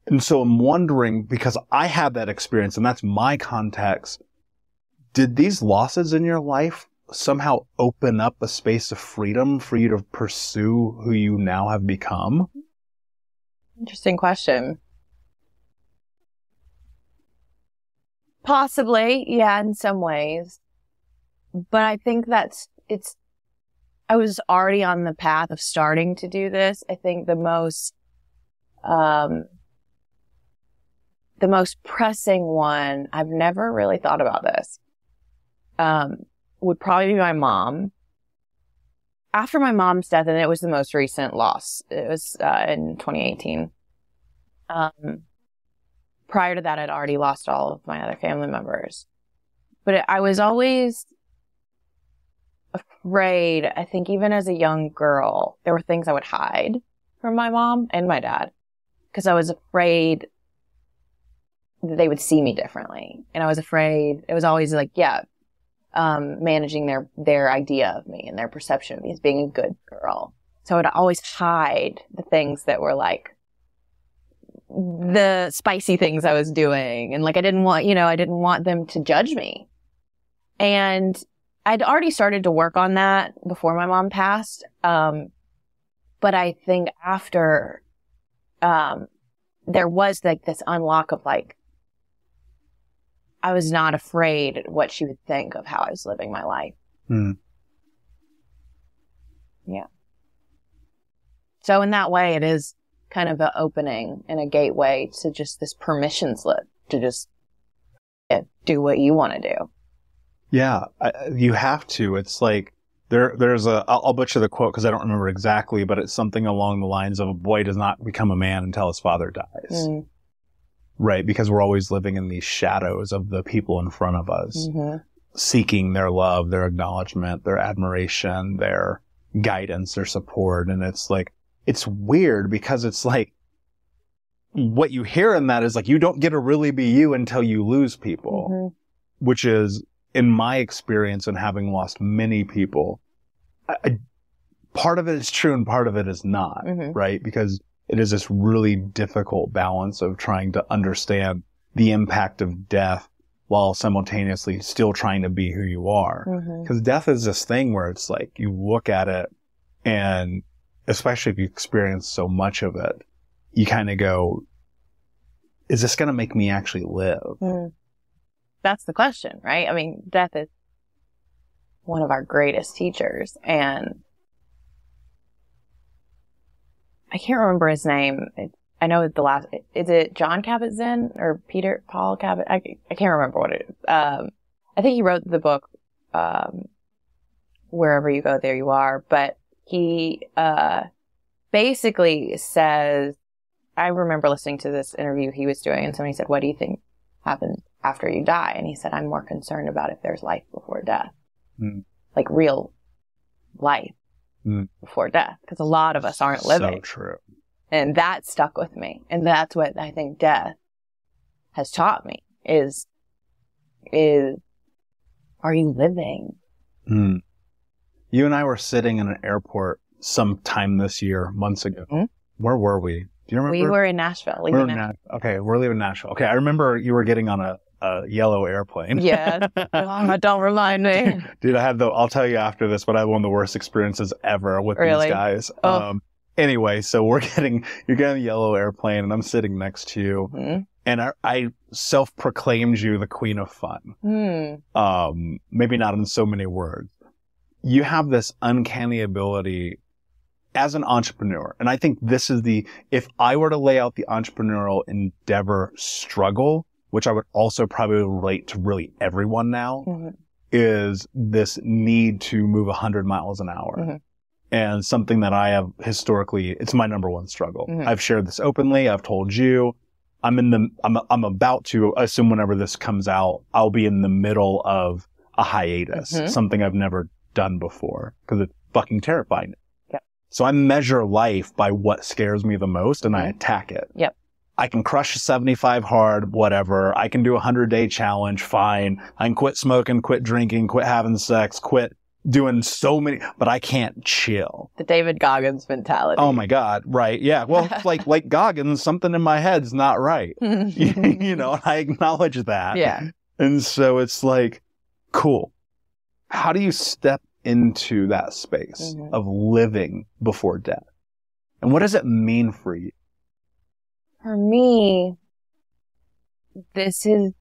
And so I'm wondering, because I had that experience and that's my context, did these losses in your life somehow open up a space of freedom for you to pursue who you now have become? Interesting question. Possibly, yeah, in some ways. But I think I was already on the path of starting to do this. I think the most The most pressing one, I've never really thought about this, would probably be my mom. After my mom's death, and it was the most recent loss, it was in 2018. Prior to that, I'd already lost all of my other family members. But I was always afraid, I think even as a young girl, there were things I would hide from my mom and my dad because I was afraid that they would see me differently. And I was afraid, it was always like, managing their idea of me and their perception of me as being a good girl. So I would always hide the things that were like the spicy things I was doing. And like, I didn't want them to judge me. And I'd already started to work on that before my mom passed. But I think after, there was like this unlock of like, I was not afraid what she would think of how I was living my life. Yeah. So in that way, it is kind of an opening and a gateway to just this permission slip to just do what you want to do. Yeah, you have to. It's like there's I'll butcher the quote because I don't remember exactly, but it's something along the lines of a boy does not become a man until his father dies. Right, because we're always living in these shadows of the people in front of us, seeking their love, their acknowledgement, their admiration, their guidance, their support. And it's like, it's weird because it's like, what you hear in that is like, you don't get to really be you until you lose people, which is, in my experience and having lost many people, part of it is true and part of it is not, right? Because it is this really difficult balance of trying to understand the impact of death while simultaneously still trying to be who you are. Because death is this thing where it's like you look at it and especially if you experience so much of it, you kind of go, is this going to make me actually live? That's the question, right? I mean, death is one of our greatest teachers, and I can't remember his name. I know is it John Kabat-Zinn or Paul Kabat? I can't remember what it is. I think he wrote the book, Wherever You Go, There You Are. But he, basically says, I remember listening to this interview he was doing and somebody said, what do you think happens after you die? And he said, I'm more concerned about if there's life before death. Like real life. Before death, because a lot of us aren't living. So true. And that stuck with me. And that's what I think death has taught me is are you living? You and I were sitting in an airport sometime this year, months ago. Where were we? Do you remember? We were in Nashville. Okay, we're leaving Nashville. Okay, I remember you were getting on a yellow airplane. Yeah. Don't remind me. Dude, I'll tell you after this, but I had one of the worst experiences ever with these guys. Anyway, so you're getting a yellow airplane and I'm sitting next to you. And I self-proclaimed you the queen of fun. Maybe not in so many words. You have this uncanny ability as an entrepreneur. And I think this is if I were to lay out the entrepreneurial endeavor struggle, which I would also probably relate to really everyone now, is this need to move 100 miles an hour. And something that I have historically, it's my number one struggle. I've shared this openly. I've told you, I'm about to assume whenever this comes out, I'll be in the middle of a hiatus, something I've never done before because it's fucking terrifying. So I measure life by what scares me the most and I attack it. I can crush a 75 hard, whatever. I can do a 100-day challenge, fine. I can quit smoking, quit drinking, quit having sex, quit doing so many, but I can't chill. The David Goggins mentality. Oh my God. Right. Yeah. Well, like Goggins, something in my head's not right. You know, I acknowledge that. Yeah. And so it's like, cool. How do you step into that space of living before death? And what does it mean for you? For me, this is,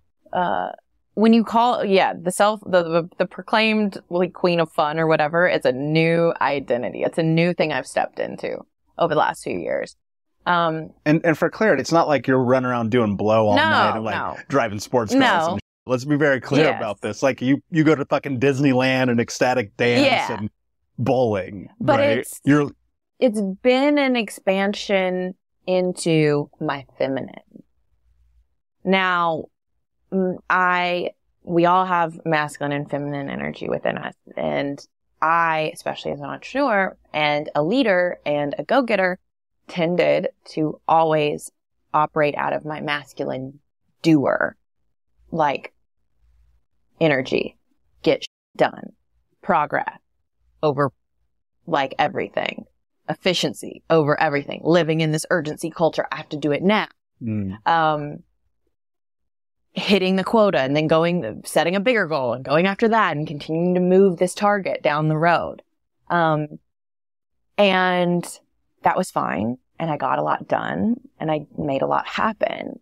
when you call, the proclaimed like queen of fun or whatever, it's a new identity. It's a new thing I've stepped into over the last few years. And for clarity, it's not like you're running around doing blow all night and like driving sports cars. And let's be very clear about this. Like you go to fucking Disneyland and ecstatic dance and bowling, but right? It's been an expansion into my feminine. Now, we all have masculine and feminine energy within us. And I, especially as an entrepreneur and a leader and a go-getter, tended to always operate out of my masculine doer, like energy, get done, progress over like everything, efficiency over everything, living in this urgency culture. I have to do it now. Hitting the quota and then setting a bigger goal and going after that and continuing to move this target down the road. And that was fine. And I got a lot done and I made a lot happen.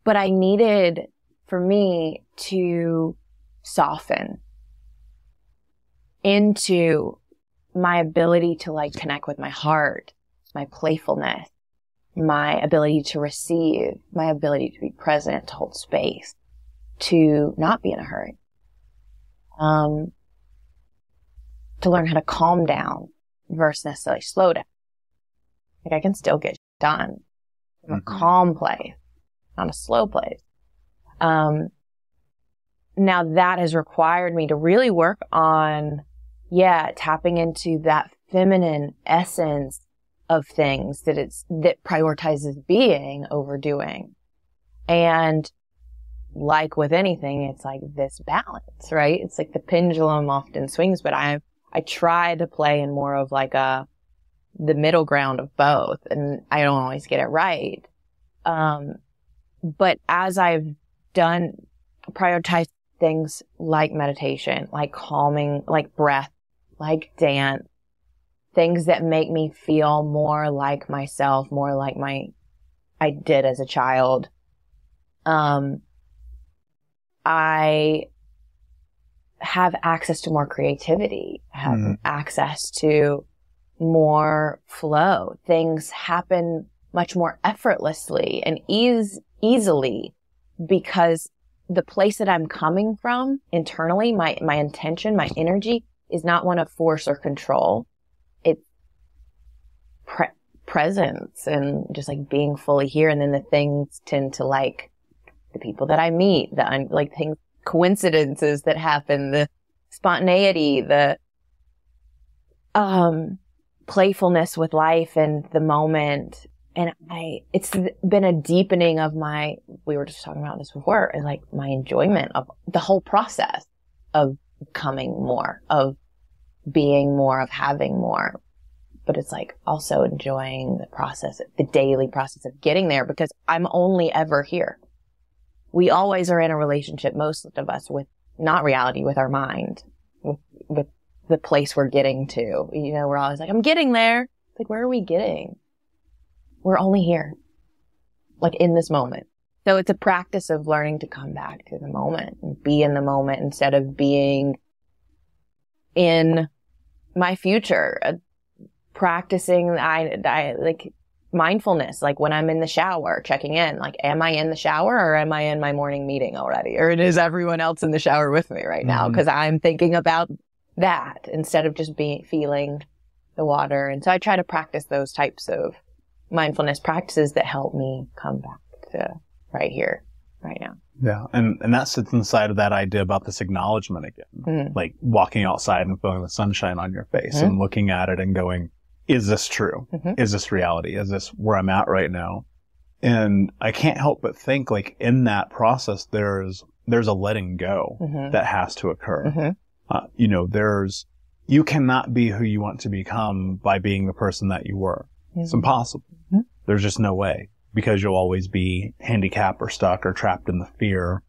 But I needed, for me, to soften into my ability to like connect with my heart, my playfulness, my ability to receive, my ability to be present, to hold space, to not be in a hurry, to learn how to calm down versus necessarily slow down. Like I can still get done from a calm place, not a slow place. Now that has required me to really work on, tapping into that feminine essence of things that prioritizes being over doing. And like with anything, it's like this balance, right? It's like the pendulum often swings, but I try to play in more of like the middle ground of both, and I don't always get it right. But as I've prioritized things like meditation, like calming, like breath, like dance, things that make me feel more like myself, more like I did as a child. I have access to more creativity, have access to more flow. Things happen much more effortlessly and easily because the place that I'm coming from internally, my intention, my energy is not one of force or control. It's presence and just like being fully here. And then the things tend to like the people that I meet, like things, coincidences that happen, the spontaneity, the playfulness with life and the moment. And it's been a deepening of we were just talking about this before, like my enjoyment of the whole process of becoming more, of being more, of having more. But it's like also enjoying the process, the daily process of getting there, because I'm only ever here. We always are in a relationship, most of us, with not reality, with our mind, with the place we're getting to. You know, we're always like, I'm getting there. It's like, where are we getting? We're only here, like in this moment. So it's a practice of learning to come back to the moment and be in the moment instead of being in my future. Practicing, I like mindfulness, like when I'm in the shower, checking in, like, am I in the shower or am I in my morning meeting already? Or is everyone else in the shower with me right now? Because I'm thinking about that instead of just feeling the water. And so I try to practice those types of mindfulness practices that help me come back to right here, right now. Yeah. And that sits inside of that idea about this acknowledgement again, like walking outside and feeling the sunshine on your face and looking at it and going, is this true? Is this reality? Is this where I'm at right now? And I can't help but think, like, in that process, there's a letting go that has to occur. You know, you cannot be who you want to become by being the person that you were. It's impossible. There's just no way, because you'll always be handicapped or stuck or trapped in the fear.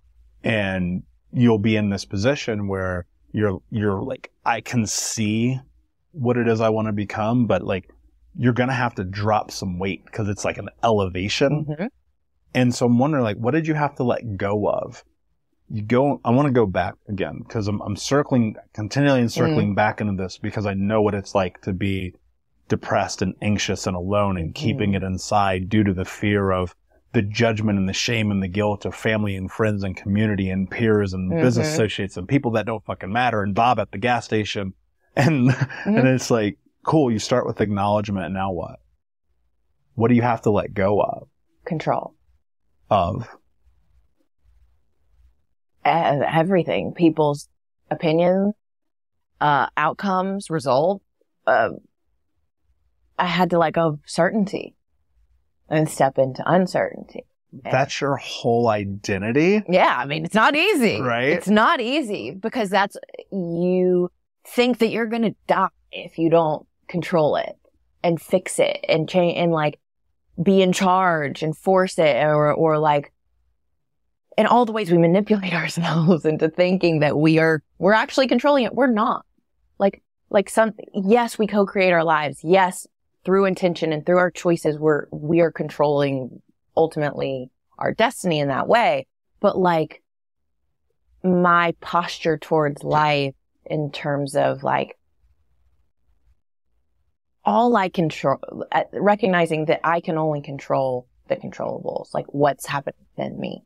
And you'll be in this position where you're like, I can see what it is I want to become, but like, you're going to have to drop some weight because it's like an elevation. And so I'm wondering, like, what did you have to let go of? I want to go back again because I'm continually circling back into this because I know what it's like to be depressed and anxious and alone and keeping it inside due to the fear of the judgment and the shame and the guilt of family and friends and community and peers and business associates and people that don't fucking matter and Bob at the gas station. And, and it's like, cool, you start with acknowledgement, and now what? What do you have to let go of? Control. Of? Everything. People's opinions, outcomes, results. I had to let go of certainty and step into uncertainty. That's your whole identity? Yeah, I mean, it's not easy. Right? It's not easy because you think that you're going to die if you don't control it and fix it and change and like be in charge and force it or like, in all the ways we manipulate ourselves into thinking that we're actually controlling it. We're not. Yes, we co-create our lives. Yes, through intention and through our choices, we are controlling ultimately our destiny in that way. But like my posture towards life in terms of like all I control, recognizing that I can only control the controllables, like what's happening within me.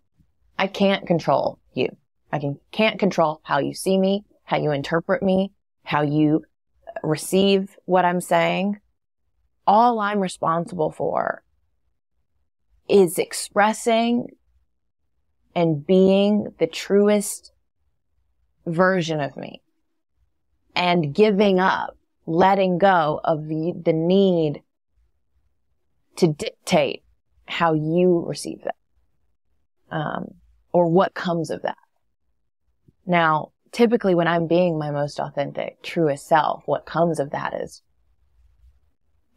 I can't control you. I can't control how you see me, how you interpret me, how you receive what I'm saying. All I'm responsible for is expressing and being the truest version of me and giving up, letting go of the need to dictate how you receive that, or what comes of that. Now, typically when I'm being my most authentic, truest self, what comes of that is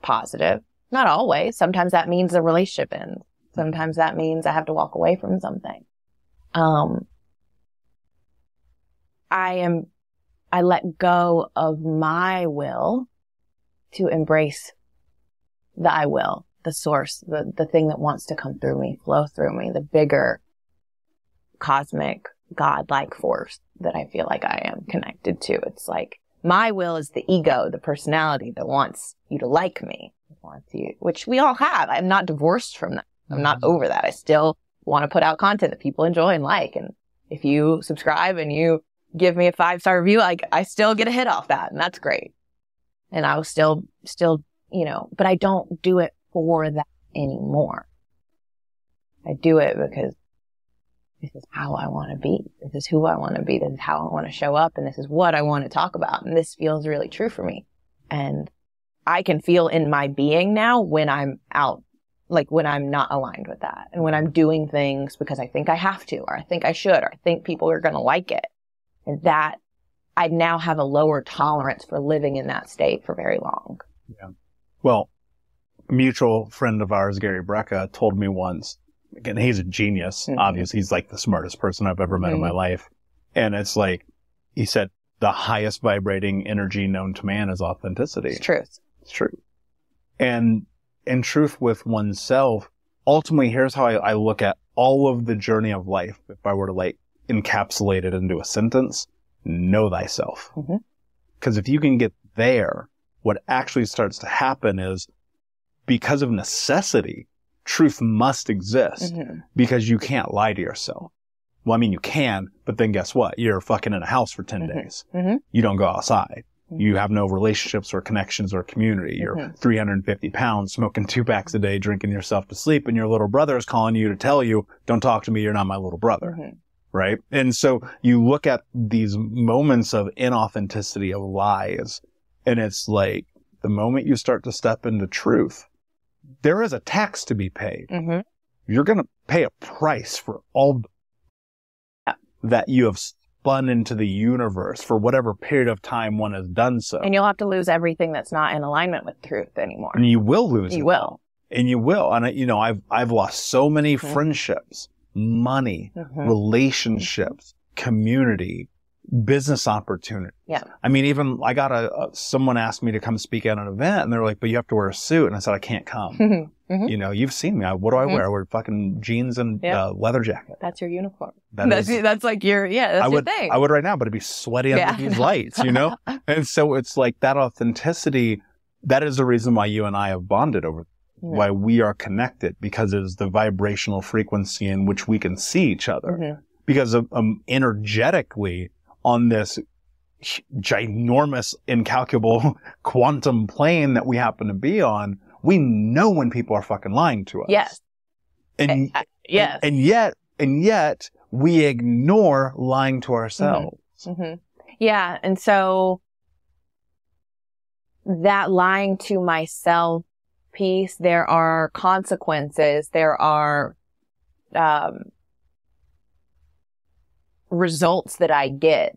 positive. Not always. Sometimes that means the relationship ends. Sometimes that means I have to walk away from something. I let go of my will to embrace the I will, the source, the thing that wants to come through me, flow through me, the bigger cosmic God-like force that I feel like I am connected to. It's like my will is the ego, the personality that wants you to like me, wants you, which we all have. I'm not divorced from that. I'm not over that. I still want to put out content that people enjoy and like. And if you subscribe and you give me a 5-star review, like I still get a hit off that, and that's great. And I will still, but I don't do it for that anymore. I do it because this is how I want to be. This is who I want to be. This is how I want to show up. And this is what I want to talk about. And this feels really true for me. And I can feel in my being now when I'm out, like when I'm not aligned with that. And when I'm doing things because I think I have to, or I think I should, or I think people are going to like it. And that I now have a lower tolerance for living in that state for very long. Yeah. Well, a mutual friend of ours, Gary Brecka, told me once, again, he's a genius. Obviously, he's like the smartest person I've ever met in my life. And it's like, he said, the highest vibrating energy known to man is authenticity. It's truth. It's true. And in truth with oneself, ultimately, here's how I look at all of the journey of life. If I were to like encapsulate it into a sentence, know thyself. Because if you can get there, what actually starts to happen is because of necessity, truth must exist because you can't lie to yourself. Well, I mean, you can, but then guess what? You're fucking in a house for 10 days. You don't go outside. You have no relationships or connections or community. You're 350 pounds, smoking 2 packs a day, drinking yourself to sleep, and your little brother is calling you to tell you, don't talk to me, you're not my little brother. Right? And so you look at these moments of inauthenticity, of lies, and it's like the moment you start to step into truth, there is a tax to be paid. You're going to pay a price for all that you have spun into the universe for whatever period of time one has done so. And you'll have to lose everything that's not in alignment with truth anymore. And you will lose it. You will. And you will. And I've lost so many friendships, money, relationships, community, business opportunities. Yeah. I mean, even I got someone asked me to come speak at an event, and they're like, but you have to wear a suit. And I said, I can't come. You've seen me. What do I wear? I wear fucking jeans and leather jacket. That's your uniform. That's like your, that's your thing. I would right now, but it'd be sweaty under these lights, And so it's like that authenticity that is the reason why you and I have bonded over, why we are connected, because it is the vibrational frequency in which we can see each other. Because energetically on this ginormous, incalculable quantum plane that we happen to be on, we know when people are fucking lying to us. Yes. And yes. And yet we ignore lying to ourselves. Yeah. And so that lying to myself piece, there are consequences. There are, results that I get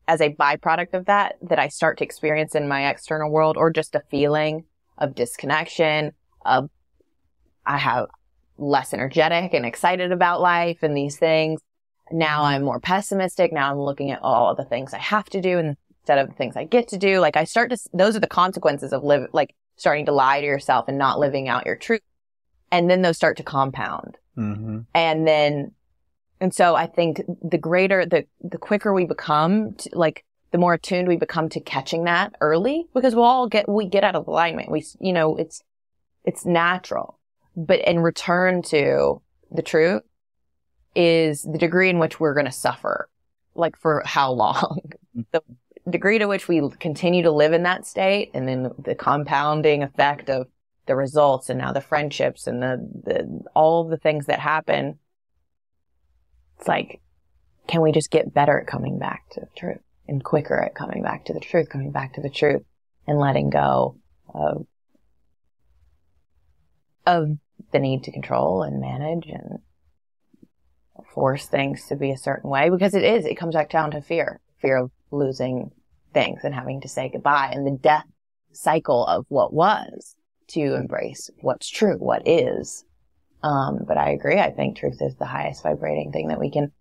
as a byproduct of that I start to experience in my external world, or just a feeling of disconnection, of I have less energetic and excited about life and these things. Now I'm more pessimistic. Now I'm looking at all the things I have to do instead of the things I get to do. Like those are the consequences of starting to lie to yourself and not living out your truth. And then those start to compound. And so I think the quicker we become, the more attuned we become to catching that early, because we get out of alignment. It's natural. But in return to the truth is the degree in which we're going to suffer. Like, for how long? The degree to which we continue to live in that state, and then the compounding effect of the results, and now the friendships and all of the things that happen. It's like, can we just get better at coming back to the truth, and quicker at coming back to the truth, and letting go of the need to control and manage and force things to be a certain way, because it comes back down to fear of losing things and having to say goodbye, and the death cycle of what was, to embrace what's true, what is. But I agree. I think truth is the highest vibrating thing that we can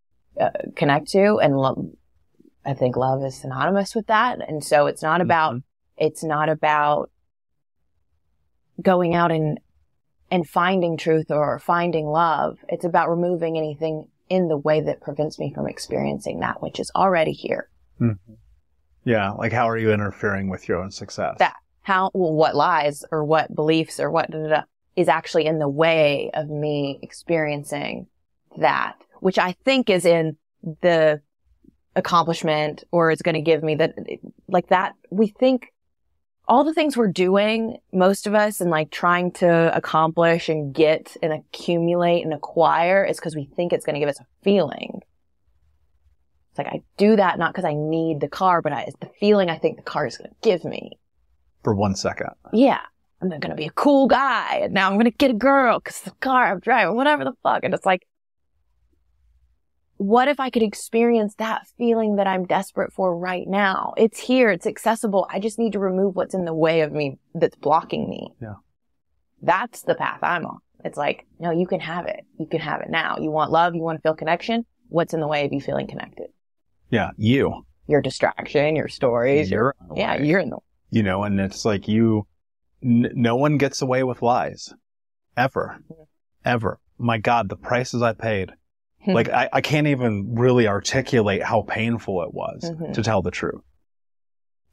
connect to, and I think love is synonymous with that. And so it's not about going out and finding truth or finding love. It's about removing anything in the way that prevents me from experiencing that which is already here. Yeah. Like, how are you interfering with your own success? What lies or what beliefs or what is actually in the way of me experiencing that, which I think is in the accomplishment, or is going to give me that. We think all the things we're doing, most of us, and trying to accomplish and get and accumulate and acquire, is because we think it's going to give us a feeling. It's like, I do that not because I need the car, but it's the feeling I think the car is going to give me. For 1 second. Yeah. I'm going to be a cool guy, and now I'm going to get a girl because the car I'm driving, whatever the fuck. And it's like, what if I could experience that feeling that I'm desperate for right now? It's here. It's accessible. I just need to remove what's in the way of me that's blocking me. Yeah. That's the path I'm on. It's like, no, you can have it. You can have it now. You want love. You want to feel connection. What's in the way of you feeling connected? Yeah. Your distraction, your stories. You're in the way. And it's like no one gets away with lies. Ever. My God, the prices I paid. Like, I can't even really articulate how painful it was to tell the truth.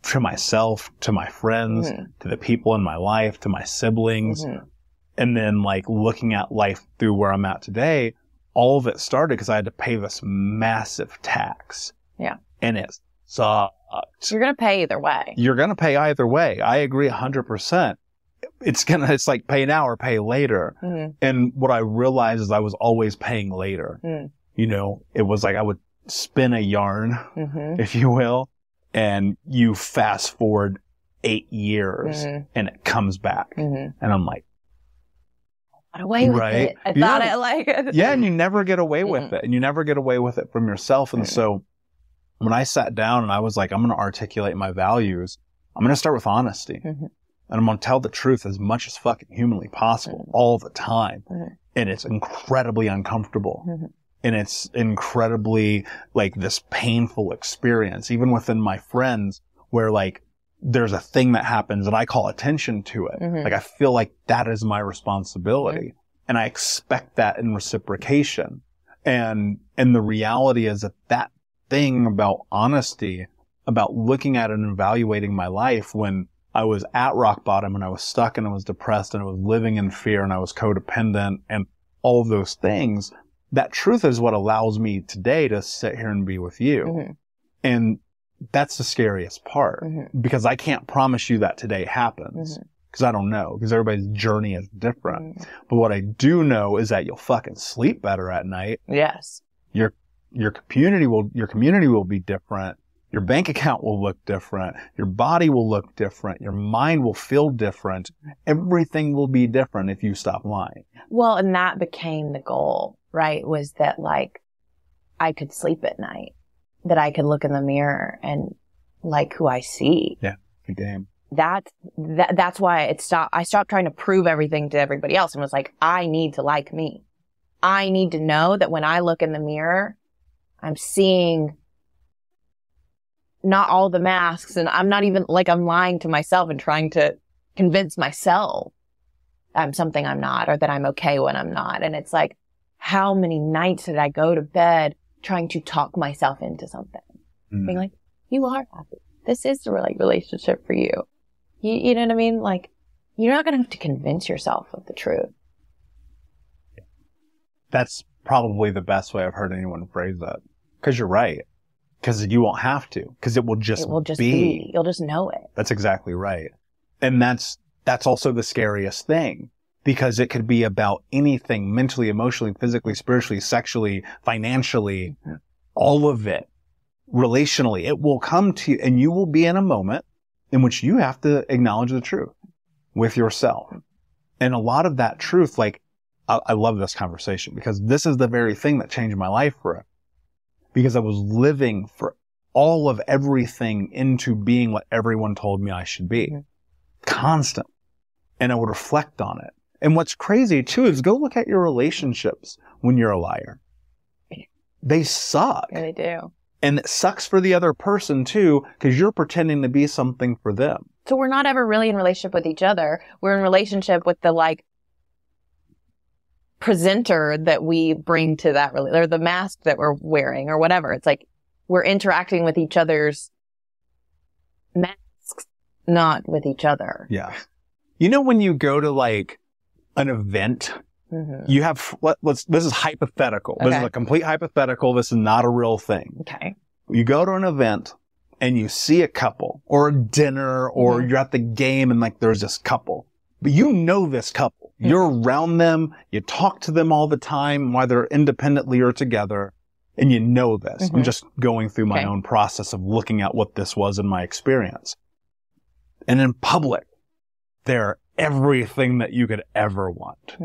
To myself, to my friends, to the people in my life, to my siblings. And then, looking at life through where I'm at today, all of it started because I had to pay this massive tax. Yeah. And it sucked. You're going to pay either way. You're going to pay either way. I agree 100%. It's like pay now or pay later. And what I realized is I was always paying later. It was like I would spin a yarn, if you will, and you fast forward 8 years and it comes back. And I'm like, I got away with it. I thought it like... Yeah, and you never get away with it. And you never get away with it from yourself. And so when I sat down and I was like, I'm going to articulate my values, I'm going to start with honesty. And I'm going to tell the truth as much as fucking humanly possible all the time. And it's incredibly uncomfortable. And it's incredibly this painful experience, even within my friends, where there's a thing that happens and I call attention to it. I feel like that is my responsibility. And I expect that in reciprocation. And the reality is that thing about honesty, about looking at and evaluating my life when I was at rock bottom and I was stuck and I was depressed and I was living in fear and I was codependent and all of those things. That truth is what allows me today to sit here and be with you. Mm-hmm. And that's the scariest part because I can't promise you that today happens because I don't know, because everybody's journey is different. But what I do know is that you'll fucking sleep better at night. Yes. Your community will be different. Your bank account will look different. Your body will look different. Your mind will feel different. Everything will be different if you stop lying. Well, and that became the goal, right? Was that like I could sleep at night, that I could look in the mirror and like who I see. Yeah, good game. That's why I stopped trying to prove everything to everybody else and was like, I need to like me. I need to know that when I look in the mirror, I'm seeing not all the masks, and I'm not even like I'm lying to myself and trying to convince myself I'm something I'm not, or that I'm okay when I'm not. And it's like, how many nights did I go to bed trying to talk myself into something? Being like, you are happy. This is the right relationship for you. You know what I mean? Like, you're not going to have to convince yourself of the truth. That's probably the best way I've heard anyone phrase that. Because you're right. Because you won't have to. Because it will just be. You'll just know it. That's exactly right. And that's also the scariest thing. Because it could be about anything mentally, emotionally, physically, spiritually, sexually, financially, all of it, relationally. It will come to you and you will be in a moment in which you have to acknowledge the truth with yourself. And a lot of that truth, like, I love this conversation because this is the very thing that changed my life forever. Because I was living for all of everything into being what everyone told me I should be. Constant. And I would reflect on it. And what's crazy too is go look at your relationships when you're a liar. They suck. Yeah, they do. And it sucks for the other person too, because you're pretending to be something for them. So we're not ever really in relationship with each other. We're in relationship with the like presenter that we bring to that or the mask that we're wearing or whatever. It's like we're interacting with each other's masks, not with each other. Yeah. You know, when you go to like an event, you have, this is hypothetical. Okay. This is a complete hypothetical. This is not a real thing. Okay. You go to an event and you see a couple or a dinner or you're at the game and like there's this couple, but you know this couple. You're around them. You talk to them all the time, whether independently or together. And you know this. I'm just going through my own process of looking at what this was in my experience. And in public, they're everything that you could ever want.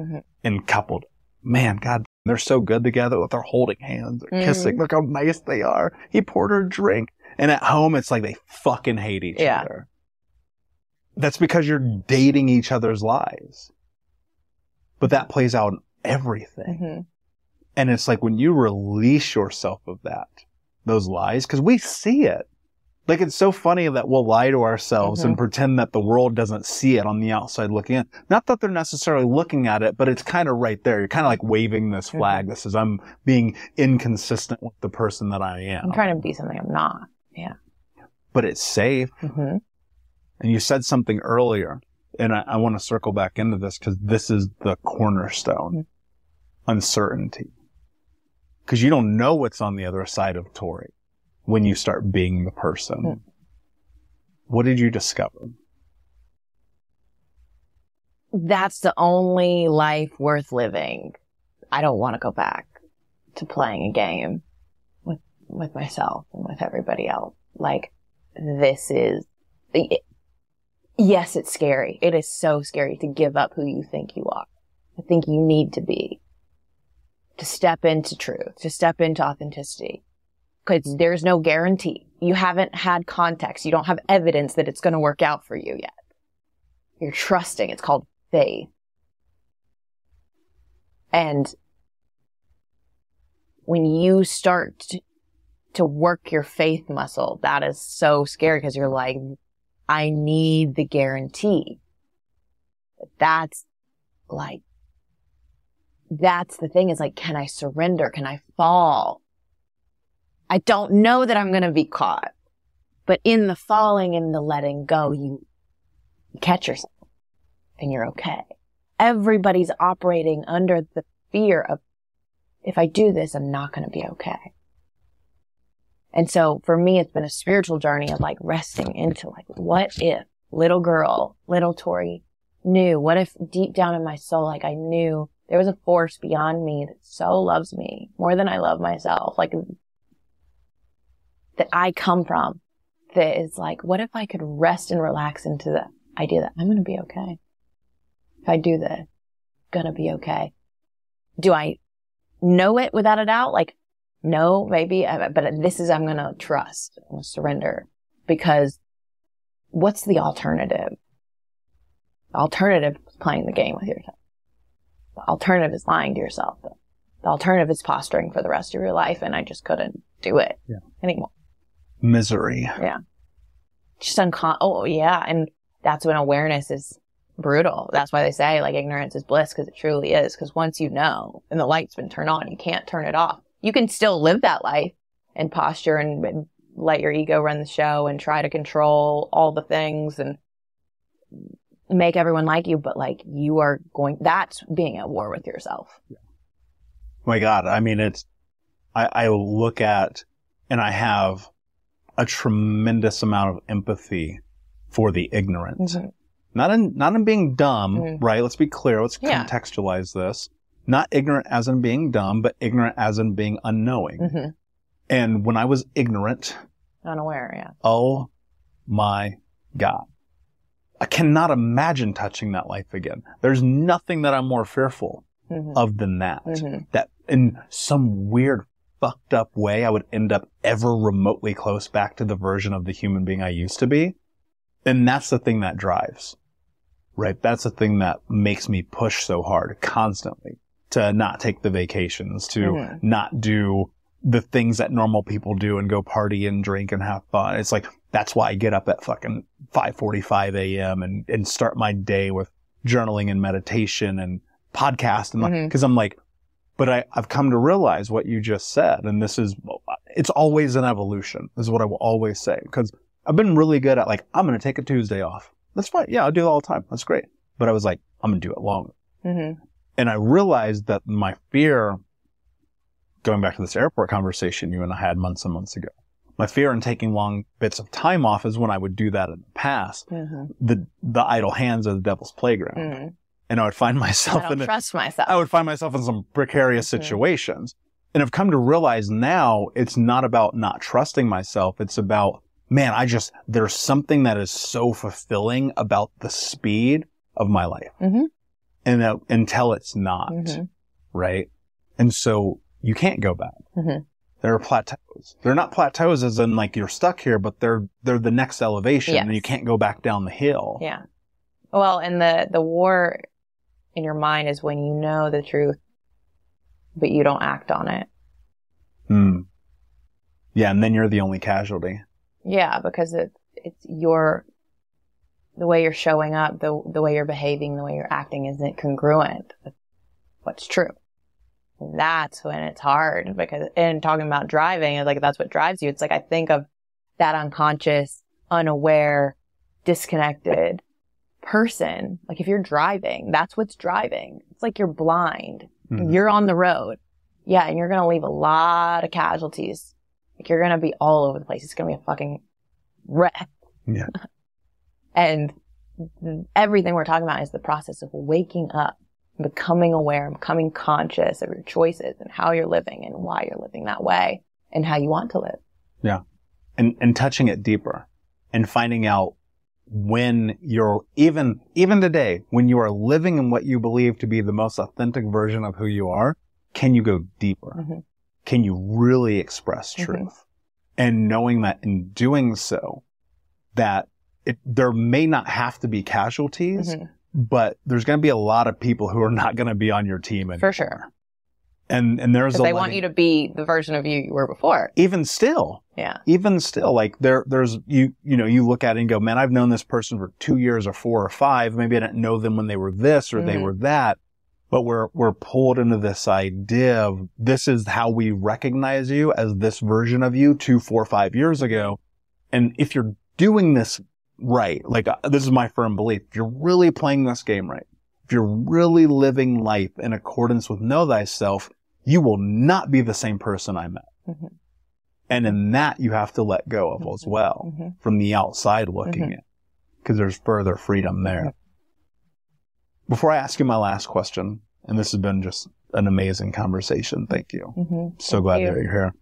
And coupled. Man, God, they're so good together. They're holding hands. They're kissing. Look how nice they are. He poured her a drink. And at home, it's like they fucking hate each other. That's because you're dating each other's lives. But that plays out in everything. And it's like when you release yourself of those lies, because we see it. Like, it's so funny that we'll lie to ourselves and pretend that the world doesn't see it on the outside looking in. Not that they're necessarily looking at it, but it's kind of right there. You're kind of like waving this flag that says, I'm being inconsistent with the person that I am. I'm trying to be something I'm not. Yeah. But it's safe. And you said something earlier, and I want to circle back into this because this is the cornerstone. Uncertainty. Because you don't know what's on the other side of Tori when you start being the person. What did you discover? That's the only life worth living. I don't want to go back to playing a game with myself and with everybody else. Like, this is... Yes, it's scary. It is so scary to give up who you think you are. I think you need to be. To step into truth. To step into authenticity. Because there's no guarantee. You haven't had context. You don't have evidence that it's going to work out for you yet. You're trusting. It's called faith. And when you start to work your faith muscle, that is so scary because you're like, I need the guarantee. That's the thing is like, can I surrender? Can I fall? I don't know that I'm going to be caught, but in the falling and the letting go, catch yourself and you're okay. Everybody's operating under the fear of, if I do this, I'm not going to be okay. And so for me, it's been a spiritual journey of like resting into like, what if little girl, little Tori knew, what if deep down in my soul, like I knew there was a force beyond me that so loves me more than I love myself, like that I come from, that is like, what if I could rest and relax into the idea that I'm going to be okay? If I do this, I'm going to be okay. Do I know it without a doubt? Like, no, maybe, but this is, I'm going to trust, I'm going to surrender, because what's the alternative? The alternative is playing the game with yourself. The alternative is lying to yourself. The alternative is posturing for the rest of your life, and I just couldn't do it anymore. Misery. Yeah. Just oh, yeah. And that's when awareness is brutal. That's why they say, like, ignorance is bliss, because it truly is. Because once you know, and the light's been turned on, you can't turn it off. You can still live that life and posture and let your ego run the show and try to control all the things and make everyone like you. But, like, you are that's being at war with yourself. Yeah. My God. I mean, I look at, and I have a tremendous amount of empathy for the ignorant. Mm-hmm. Not in being dumb, right? Let's be clear. Let's contextualize this. Not ignorant as in being dumb, but ignorant as in being unknowing. Mm-hmm. And when I was ignorant, unaware, yeah. Oh my God. I cannot imagine touching that life again. There's nothing that I'm more fearful of than that. Mm-hmm. That in some weird, fucked up way, I would end up ever remotely close back to the version of the human being I used to be. And that's the thing that drives, right? That's the thing that makes me push so hard constantly to not take the vacations, to not do the things that normal people do and go party and drink and have fun. It's like, that's why I get up at fucking 5:45 a.m. and start my day with journaling and meditation and podcast. And because I'm like, but I've come to realize what you just said. And it's always an evolution, is what I will always say. Because I've been really good at, like, I'm going to take a Tuesday off. That's fine. Yeah, I'll do it all the time. That's great. But I was like, I'm going to do it longer. Mm-hmm. And I realized that my fear, going back to this airport conversation you and I had months and months ago, my fear in taking long bits of time off is when I would do that in the past. Mm-hmm. The idle hands are the devil's playground. Mm-hmm. And I would find myself I would find myself in some precarious situations. And I've come to realize now it's not about not trusting myself. It's about, man, there's something that is so fulfilling about the speed of my life. Mm-hmm. And until it's not, right? And so you can't go back. Mm-hmm. There are plateaus. They're not plateaus as in like you're stuck here, but they're the next elevation and you can't go back down the hill. Yeah. Well, and the war in your mind is when you know the truth, but you don't act on it. Yeah. And then you're the only casualty. Yeah. Because it's the way you're showing up, the way you're behaving, the way you're acting isn't congruent with what's true. That's when it's hard, because, and talking about driving, like, that's what drives you. It's like, I think of that unconscious, unaware, disconnected person. Like, if you're driving, that's what's driving. It's like you're blind. Mm-hmm. You're on the road. Yeah. And you're going to leave a lot of casualties. Like, you're going to be all over the place. It's going to be a fucking wreck. Yeah. And everything we're talking about is the process of waking up, becoming aware, becoming conscious of your choices and how you're living and why you're living that way and how you want to live. Yeah. And touching it deeper and finding out when you're even today, when you are living in what you believe to be the most authentic version of who you are, can you go deeper? Mm-hmm. Can you really express truth? And knowing that in doing so, that there may not have to be casualties, but there's going to be a lot of people who are not going to be on your team anymore. For sure. And there's they want you to be the version of you were before. Even still. Yeah. Even still, like there's you look at it and go, man, I've known this person for 2 years or 4 or 5. Maybe I didn't know them when they were this or they were that. But we're pulled into this idea of, this is how we recognize you as this version of you 2, 4, 5 years ago. And if you're doing this right, like this is my firm belief. If you're really playing this game right, if you're really living life in accordance with know thyself, you will not be the same person I met. Mm-hmm. And in that, you have to let go of as well from the outside looking in, because there's further freedom there. Before I ask you my last question, and this has been just an amazing conversation. Thank you. So glad that you're here.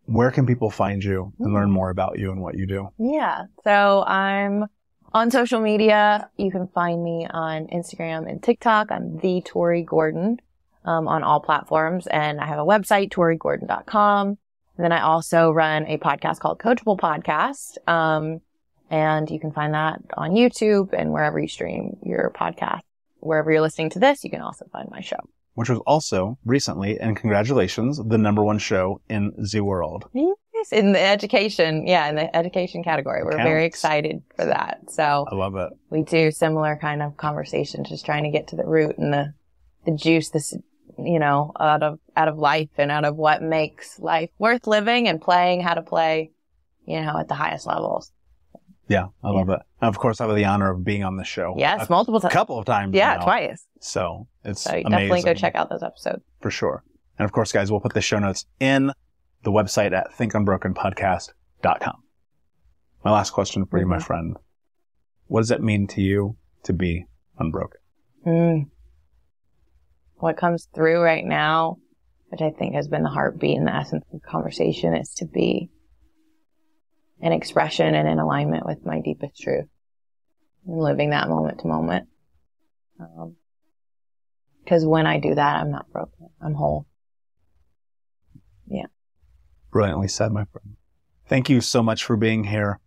Where can people find you and learn more about you and what you do? Yeah. So I'm on social media. You can find me on Instagram and TikTok. I'm the Tori Gordon. On all platforms. And I have a website, torigordon.com. And then I also run a podcast called Coachable Podcast. And you can find that on YouTube and wherever you stream your podcast. Wherever you're listening to this, you can also find my show. Which was also recently, and congratulations, the #1 show in the world. Yes, in the education. Yeah, in the education category. We're very excited for that. So I love it. We do similar kind of conversations, just trying to get to the root and the juice, out of life and out of what makes life worth living and playing, how to play, at the highest levels. Yeah, I love it. And of course, I have the honor of being on the show. Yes, multiple times. A couple of times. Yeah, twice. So it's you amazing. definitely go check out those episodes. For sure. And of course, guys, we'll put the show notes in the website at thinkunbrokenpodcast.com. My last question for you, my friend. What does it mean to you to be unbroken? What comes through right now, which I think has been the heartbeat and the essence of the conversation, is to be an expression and in alignment with my deepest truth and living that moment to moment. Because when I do that, I'm not broken. I'm whole. Yeah. Brilliantly said, my friend. Thank you so much for being here.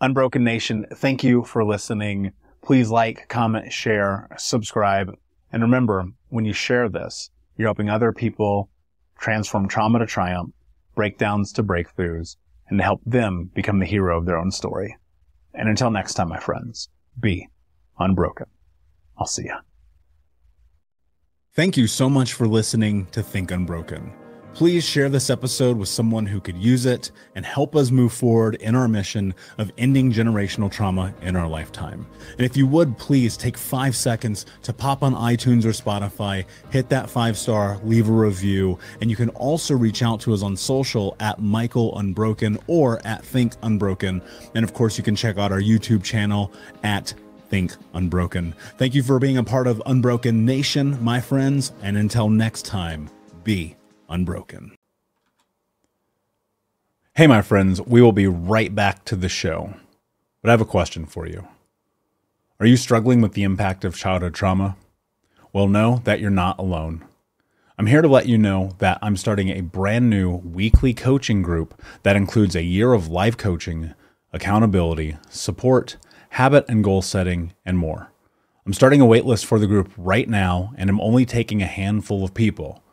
Unbroken Nation, thank you for listening. Please like, comment, share, subscribe. And remember, when you share this, you're helping other people transform trauma to triumph, breakdowns to breakthroughs, and to help them become the hero of their own story. And until next time, my friends, be unbroken. I'll see ya. Thank you so much for listening to Think Unbroken. Please share this episode with someone who could use it and help us move forward in our mission of ending generational trauma in our lifetime. And if you would, please take 5 seconds to pop on iTunes or Spotify, hit that 5-star, leave a review, and you can also reach out to us on social at Michael Unbroken or at Think Unbroken. And of course, you can check out our YouTube channel at Think Unbroken. Thank you for being a part of Unbroken Nation, my friends, and until next time, be unbroken. Hey, my friends, we will be right back to the show, but I have a question for you. Are you struggling with the impact of childhood trauma? Well, know that you're not alone. I'm here to let you know that I'm starting a brand new weekly coaching group that includes a year of live coaching, accountability, support, habit and goal setting, and more. I'm starting a waitlist for the group right now, and I'm only taking a handful of people.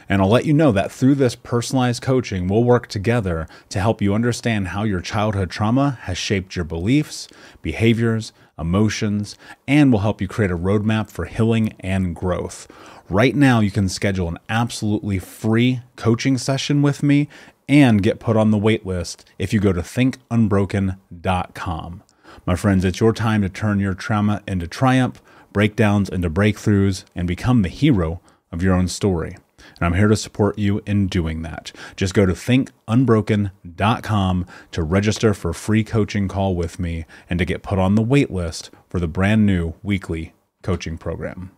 And I'll let you know that through this personalized coaching, we'll work together to help you understand how your childhood trauma has shaped your beliefs, behaviors, emotions, and will help you create a roadmap for healing and growth. Right now, you can schedule an absolutely free coaching session with me and get put on the wait list if you go to thinkunbroken.com. My friends, it's your time to turn your trauma into triumph, breakdowns into breakthroughs, and become the hero of your own story. And I'm here to support you in doing that. Just go to thinkunbroken.com to register for a free coaching call with me and to get put on the wait list for the brand new weekly coaching program.